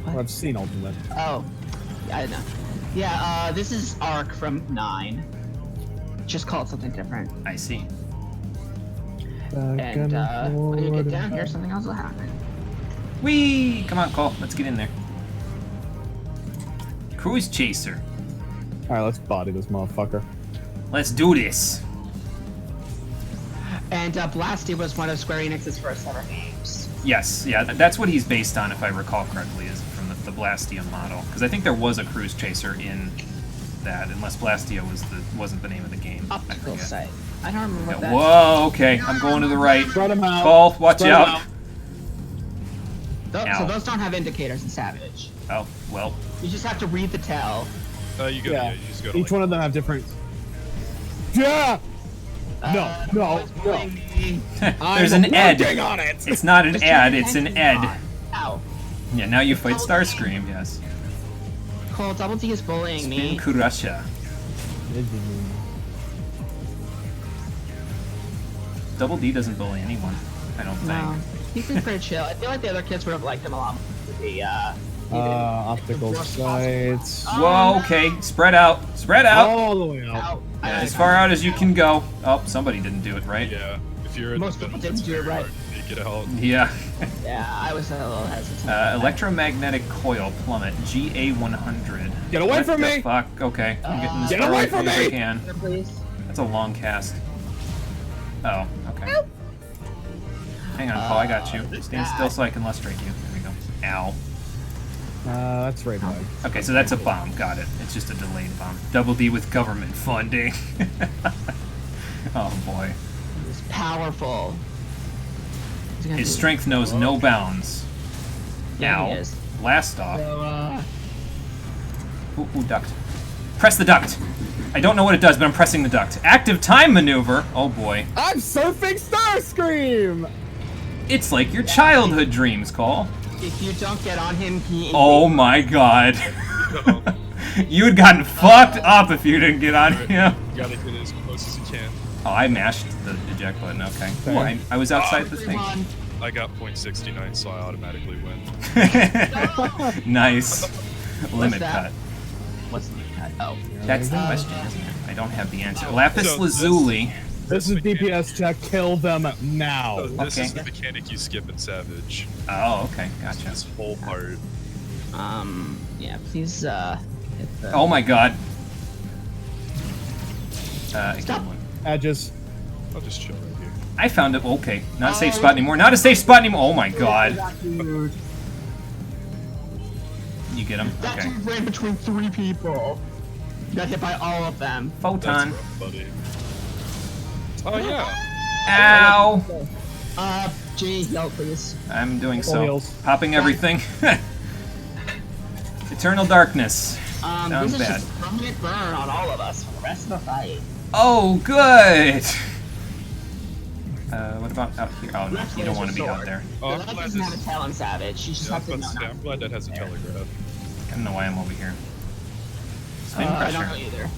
What? Or I've seen Ultimate. Oh, yeah, I know. Yeah, this is Arc from 9. Just call it something different. I see. And when you get down here, something else will happen. Whee! Come on, Cole. Let's get in there. Cruise Chaser. Alright, let's body this motherfucker. Let's do this. And Blasty was one of Square Enix's first ever games. Yes, yeah, that's what he's based on, if I recall correctly, is from the Blastia model. Because I think there was a Cruise Chaser in that, unless Blastia wasn't the name of the game. I Optical forget. sight. I don't remember what Yeah, that. whoa, okay, I'm going to the right. Spread him out. Cole, watch Spread 'em out. out. So Ow. those don't have indicators in Savage. Oh, well. You just have to read the tell. You go. Yeah. Yeah, you just go. To, Each like, one of them have different. Yeah. No. There's an ed. Working on it. It's not an ad, it's an ed. Ow. Yeah, now you fight Starscream, yes. Cole, Double D is bullying me. Spin Kurasha. Double D doesn't bully anyone, I don't No, think. he's been pretty chill. I feel like the other kids would have liked him a lot more. The Optical sights. Whoa, okay, spread out, spread out. All the way out. Ow. As far out as you can go. Oh, somebody didn't do it right. Yeah, if you're in Most the people middle, didn't it's do it very right. hard to make it out. Yeah. Yeah, I was a little hesitant. Electromagnetic coil plummet, GA100. Get away What from the me! fuck? Okay, I'm getting this Get far away from from as I me! can. Here, please. That's a long cast. Oh, okay. Hang on, Paul, I got you. Stand still so I can lustrate you. There we go. Ow. That's right, bud. Okay, so that's a bomb. Got it. It's just a delayed bomb. Double D with government funding. Oh boy. He's powerful. He's gonna His do- strength knows no bounds. Yeah, Ow. he is. Blast off. So, Ooh, duct. Press the duct. I don't know what it does, but I'm pressing the duct. Active time maneuver. Oh boy. I'm surfing Starscream! It's like your childhood dreams, Cole. if you don't get on him, he. Oh my god. You had gotten fucked up if you didn't get on him. You gotta get as close as you can. Oh, I mashed the eject button. Okay. Ooh, I was outside the thing. Everyone, I got .69, so I automatically win. Nice. Limit that? cut. What's the cut? Oh. That's the question, isn't it? I don't have the answer. Lapis So lazuli. This is DPS check. Kill them now. So this Okay. is the mechanic you skip in Savage. Oh, okay. Gotcha. This whole part. Yeah, please, hit the. Oh my god. I Stop. killed one. Edges. I'll just chill right here. I found it. Okay. Not a safe spot anymore. Not a safe spot anymore. Oh my god. Dude, You get him? that Okay. dude ran between 3 people. You got hit by all of them. Photon. That's rough, buddy. Oh yeah. Ow. G, heal, please. I'm doing Full so. heals. Popping everything. Eternal darkness. Sounds This is bad. just permanent burn on all of us for the rest of the fight. Oh, good. What about out here? Oh no, you don't want to be out there. Oh, I'm That glad doesn't have a this. tail on Savage. She just Yeah, has to know. I'm glad that has a telegraph. I don't know why I'm over here. Spin I don't pressure. know either.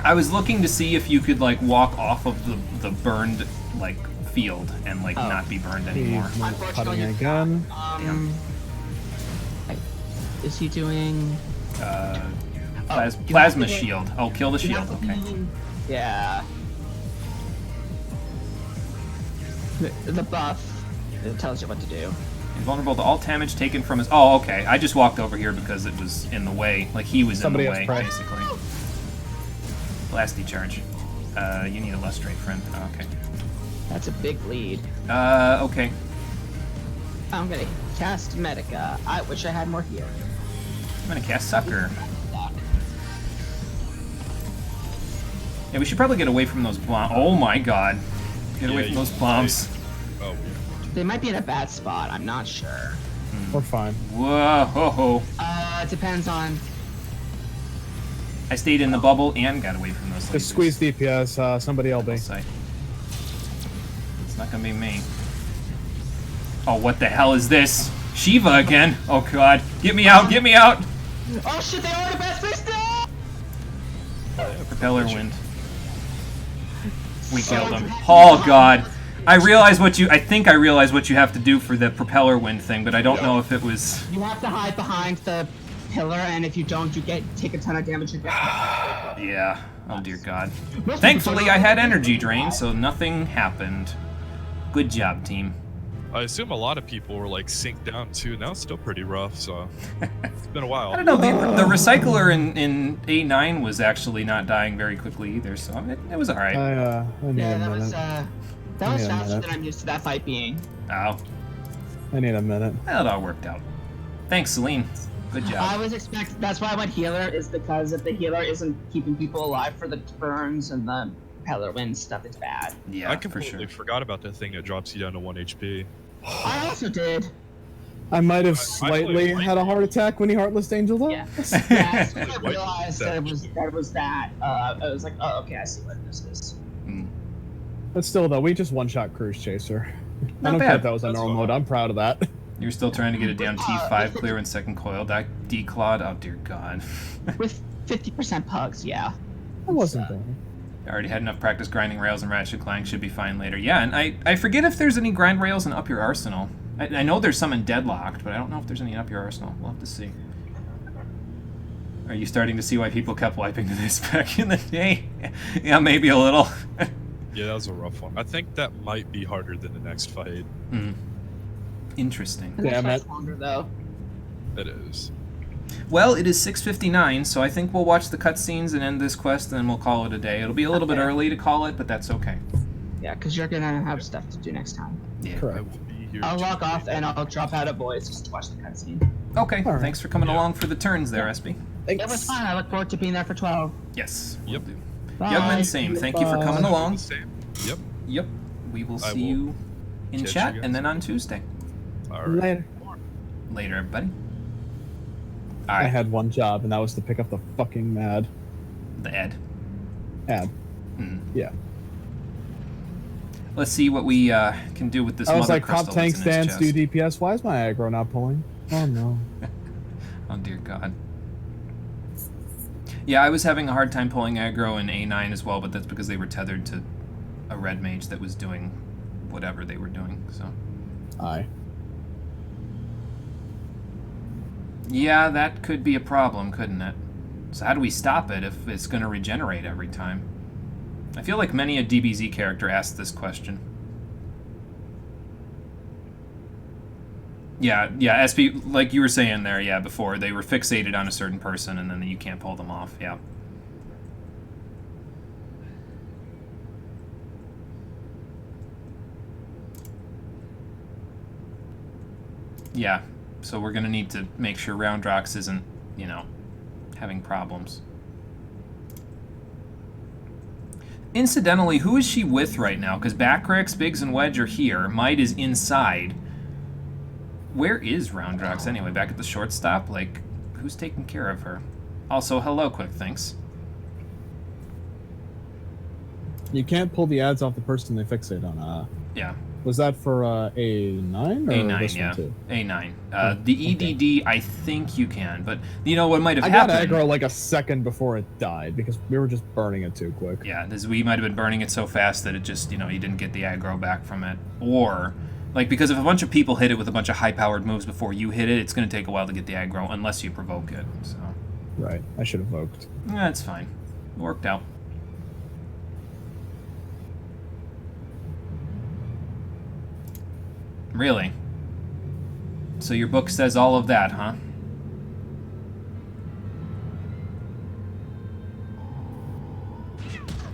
I was looking to see if you could like walk off of the burned like field and like Oh. not be burned anymore. He's not Unfortunately, cutting again. Is he doing? Plasma shield. Oh, kill the shield. Okay. Yeah. The buff. It tells you what to do. Invulnerable to all damage taken from his. Oh, okay. I just walked over here because it was in the way. Like he was Somebody in the else way, pray. basically. Blasty charge. You need a lustrate, friend. Oh, okay. That's a big lead. Okay. I'm gonna cast Medica. I wish I had more here. I'm gonna cast Sucker. Yeah, we should probably get away from those bombs. Oh my god. Get away Yeah, from you- those bombs. Oh, They might be in a bad spot. I'm not sure. We're fine. Whoa, ho, ho. It depends on. I stayed in the bubble and got away from those lasers. Just squeeze DPS. Somebody LB. Sight. It's not gonna be me. Oh, what the hell is this? Shiva again? Oh god. Get me out, get me out! Oh shit! They are in a bad space now. Propeller wind. We killed him. Oh god. I think I realized what you have to do for the propeller wind thing, but I don't know if it was... You have to hide behind the pillar, and if you don't, you take a ton of damage. Yeah. Oh dear god. Thankfully I had energy drain, so nothing happened. Good job, team. I assume a lot of people were like synced down too. Now it's still pretty rough, so it's been a while. I don't know, the recycler in A9 was actually not dying very quickly either, so it was alright. I need Yeah, a that was minute. that was Yeah, faster minute. than I'm used to that fight being. Oh. I need a minute. Well, it all worked out. Thanks, Celine. Good I job. was expecting. That's why I went healer, is because if the healer isn't keeping people alive for the burns and the propeller wind stuff, it's bad. Yeah, I for completely sure. forgot about that thing that drops you down to 1 HP. I also did. I might have I slightly played- had a heart attack when he Heartless Angel though. Yeah. Yeah, as soon as I White realized that it was that, I was like, oh, okay, I see what this is. Mm. But still, though, we just one-shot Cruise Chaser. I Not don't bad. care if that was a That's normal fine. mode. I'm proud of that. You're still trying to get a damn T5 clear in second coil. That declawed. Oh, dear God. With 50% pugs, yeah. I wasn't there. I already had enough practice grinding rails and Ratchet Clank. Should be fine later. Yeah, and I forget if there's any grind rails in Up Your Arsenal. I know there's some in Deadlocked, but I don't know if there's any in Up Your Arsenal. We'll have to see. Are you starting to see why people kept wiping to this back in the day? Yeah, maybe a little. Yeah, that was a rough one. I think that might be harder than the next fight. Interesting. The next Damn fight's it. longer though. It is. Well, it is 6:59, so I think we'll watch the cutscenes and end this quest, and then we'll call it a day. It'll be a little bit Okay. early to call it, but that's okay. Yeah, because you're gonna have stuff to do next time. Yeah. I Correct. will be here. I'll to log off read and that. I'll drop out of boys just to watch the cutscene. Okay. All right. Thanks for coming Yeah. along for the turns there, SB. It was fun. I look forward to being there for 12. Yes. Yep. Will do. Bye. Yugman, same. Thank you for Bye. coming Do along. the same. Yep. Yep. We will I see will you in catch chat you guys. and then on Tuesday. All right. Later. Later, everybody. All I right. had one job, and that was to pick up the fucking mad The Ed. ad. Hmm. Yeah. Let's see what we can do with this I was mother like, crystal top tank that's in his stance, do chest. DPS. Why is my aggro not pulling? Oh no. Oh, dear God. Yeah, I was having a hard time pulling aggro in A9 as well, but that's because they were tethered to a red mage that was doing whatever they were doing, so... Aye. Yeah, that could be a problem, couldn't it? So how do we stop it if it's going to regenerate every time? I feel like many a DBZ character asked this question. Yeah, SP, like you were saying there, yeah, before, they were fixated on a certain person and then you can't pull them off, yeah. Yeah, so we're going to need to make sure Roundrox isn't, you know, having problems. Incidentally, who is she with right now? Because Backrix, Biggs, and Wedge are here. Might is inside. Where is Roundrox anyway? Back at the shortstop? Like, who's taking care of her? Also, hello, Quick Thanks. You can't pull the ads off the person they fixate on. Yeah. Was that for A9 or A9, this yeah. one too? A9. Oh, The EDD, I think you can, but you know what might have I got happened? aggro like a second before it died because we were just burning it too quick. Yeah, we might have been burning it so fast that it just, you know, you didn't get the aggro back from it. Or, like, because if a bunch of people hit it with a bunch of high-powered moves before you hit it, it's going to take a while to get the aggro unless you provoke it. So, Right. I should have voked. that's fine. Worked out. Really? So your book says all of that, huh?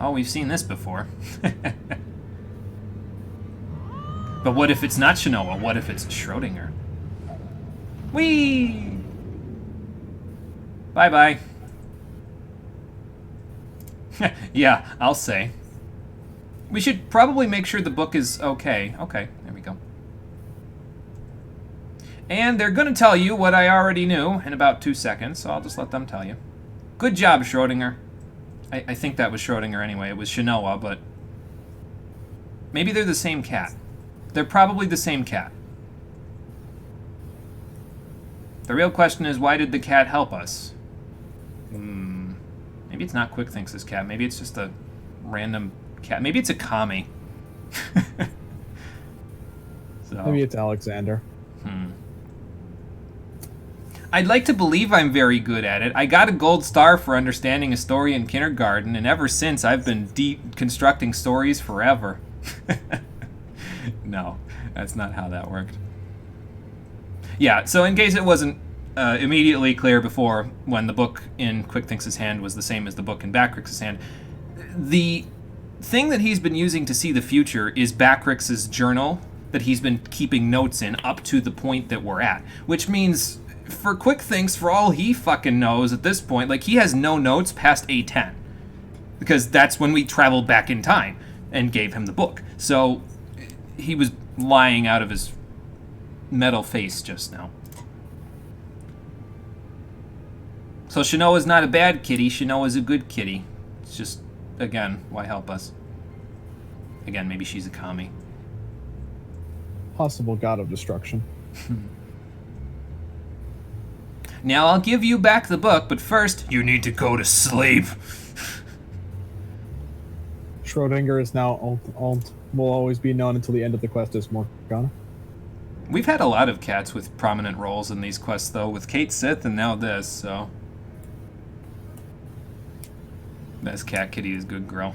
Oh, we've seen this before. But what if it's not Shinoa? What if it's Schrodinger? Whee! Bye-bye. Yeah, I'll say. We should probably make sure the book is okay. Okay, there we go. And they're going to tell you what I already knew in about 2 seconds, so I'll just let them tell you. Good job, Schrodinger. I think that was Schrodinger anyway. It was Shinoa, but... maybe they're the same cat. They're probably the same cat. The real question is, why did the cat help us? Maybe it's not Quick Thinks' cat. Maybe it's just a random cat. Maybe it's a Kami. So. Maybe it's Alexander. I'd like to believe I'm very good at it. I got a gold star for understanding a story in kindergarten, and ever since I've been deconstructing stories forever. No, that's not how that worked. Yeah, so in case it wasn't immediately clear before, when the book in Quick Thinks' hand was the same as the book in Backrix's hand, the thing that he's been using to see the future is Backrix's journal that he's been keeping notes in up to the point that we're at, which means for Quick Thinks, for all he fucking knows at this point, like, he has no notes past A10, because that's when we traveled back in time and gave him the book. So he was lying out of his metal face just now. So Shinoa's not a bad kitty. Shinoa's a good kitty. It's just, again, why help us? Again, maybe she's a kami. Possible god of destruction. Now I'll give you back the book, but first, you need to go to sleep. Schrodinger is now alt will always be known until the end of the quest as Morgana. We've had a lot of cats with prominent roles in these quests, though, with Kate Sith and now this, so... Best cat kitty is good girl.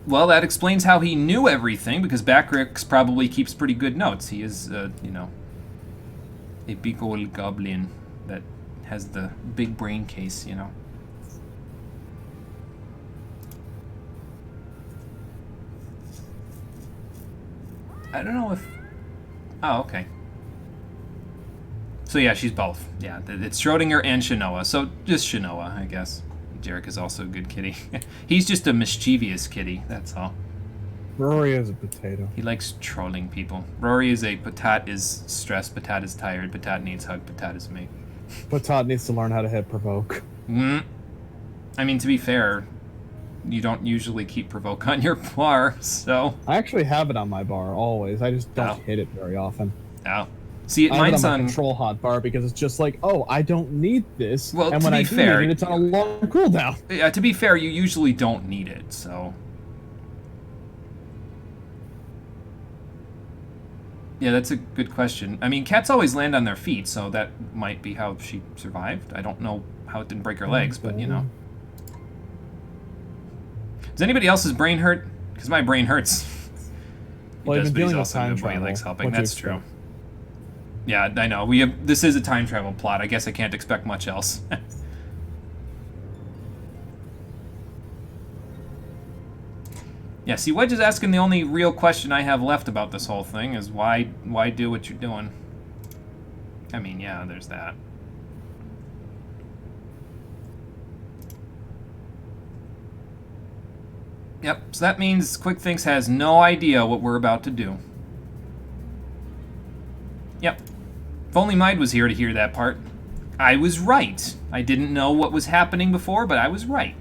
Well, that explains how he knew everything, because Backrix probably keeps pretty good notes. He is, you know, a big old goblin that has the big brain case, you know. I don't know if... Oh, okay. So yeah, she's both. Yeah, it's Schrodinger and Shinoa. So just Shinoa, I guess. Jarek is also a good kitty. He's just a mischievous kitty, that's all. Rory is a potato. He likes trolling people. Rory is a Patat is stressed, Patat is tired, Patat needs hug, Patat is me. Patat needs to learn how to hit provoke. I mean, to be fair, you don't usually keep provoke on your bar, so... I actually have it on my bar, always. I just don't Oh. hit it very often. Oh. See, I have it mine's on my on... control hot bar because it's just like, oh, I don't need this. Well, and to when be I fair, do need it, it's on a long cooldown. Yeah, to be fair, you usually don't need it, so... Yeah, that's a good question. I mean, cats always land on their feet, so that might be how she survived. I don't know how it didn't break her legs, but, you know. Does anybody else's brain hurt? Because my brain hurts. He Well, does, I've been but he's dealing with also time good, but he travel. likes helping. What do you That's true. expect? Yeah, I know. We have. This is a time travel plot. I guess I can't expect much else. Yeah, see, Wedge is asking the only real question I have left about this whole thing is why do what you're doing? I mean, yeah, there's that. Yep, so that means Quick Thinks has no idea what we're about to do. Yep. If only Mide was here to hear that part. I was right. I didn't know what was happening before, but I was right.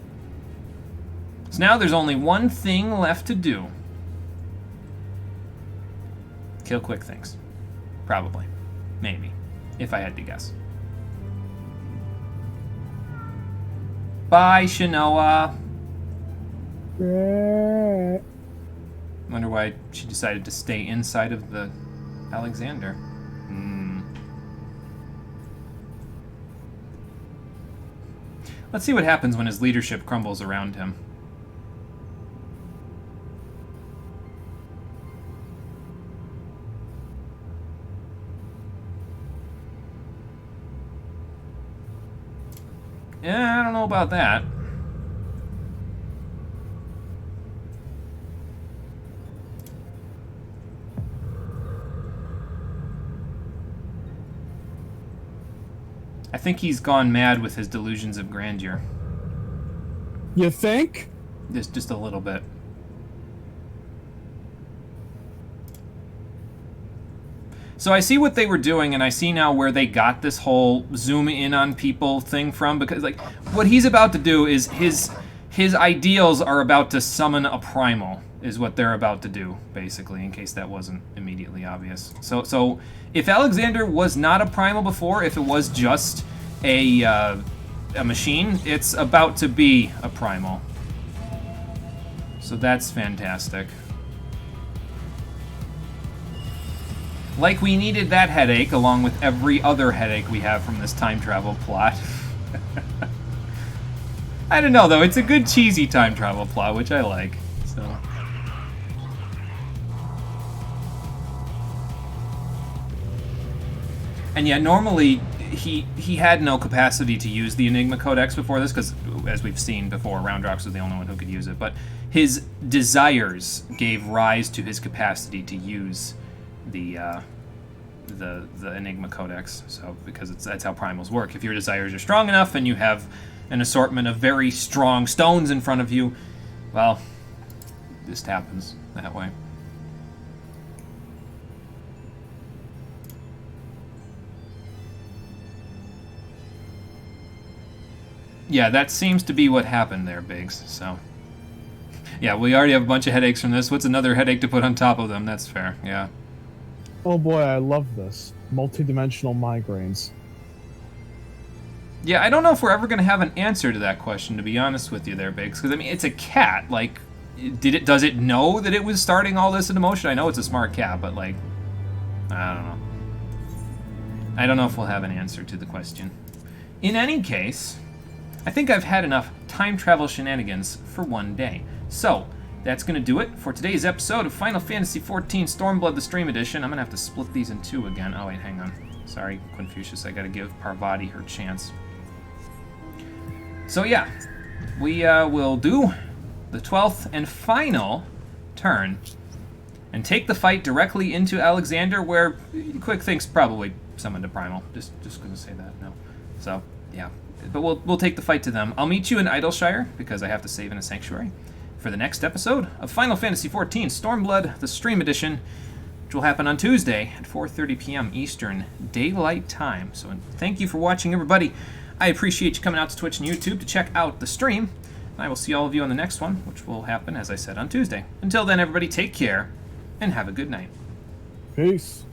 So now there's only one thing left to do. Kill Quick Things. Probably. Maybe. If I had to guess. Bye, Shinoa. Wonder why she decided to stay inside of the Alexander. Let's see what happens when his leadership crumbles around him. Yeah, I don't know about that. I think he's gone mad with his delusions of grandeur. You think? Just a little bit. So I see what they were doing, and I see now where they got this whole zoom in on people thing from, because like what he's about to do is his ideals are about to summon a primal, is what they're about to do, basically, in case that wasn't immediately obvious. So if Alexander was not a primal before, if it was just a machine, it's about to be a primal. So that's fantastic. Like we needed that headache along with every other headache we have from this time travel plot. I don't know though, it's a good cheesy time travel plot, which I like. So and yeah, normally he had no capacity to use the Enigma Codex before this, because as we've seen before, Roundrox was the only one who could use it, but his desires gave rise to his capacity to use the Enigma Codex. So because that's how primals work. If your desires are strong enough and you have an assortment of very strong stones in front of you, well, this happens that way. Yeah, that seems to be what happened there, Biggs, so... Yeah, we already have a bunch of headaches from this. What's another headache to put on top of them? That's fair, yeah. Oh boy, I love this. Multi-dimensional migraines. Yeah, I don't know if we're ever going to have an answer to that question, to be honest with you there, Biggs. Because, I mean, it's a cat. Like, does it know that it was starting all this into motion? I know it's a smart cat, but, like, I don't know. I don't know if we'll have an answer to the question. In any case, I think I've had enough time travel shenanigans for one day. So, that's going to do it for today's episode of Final Fantasy XIV Stormblood the Stream Edition. I'm going to have to split these in two again. Oh, wait, hang on. Sorry, Confucius, I got to give Parvati her chance. So, yeah, we will do the 12th and final turn and take the fight directly into Alexander, where Quick Think's probably summoned a Primal. Just going to say that, no. So, yeah. But we'll take the fight to them. I'll meet you in Idleshire, because I have to save in a sanctuary, for the next episode of Final Fantasy XIV Stormblood, the Stream Edition, which will happen on Tuesday at 4:30 p.m. Eastern Daylight Time. So thank you for watching, everybody. I appreciate you coming out to Twitch and YouTube to check out the stream. I will see all of you on the next one, which will happen, as I said, on Tuesday. Until then, everybody, take care, and have a good night. Peace.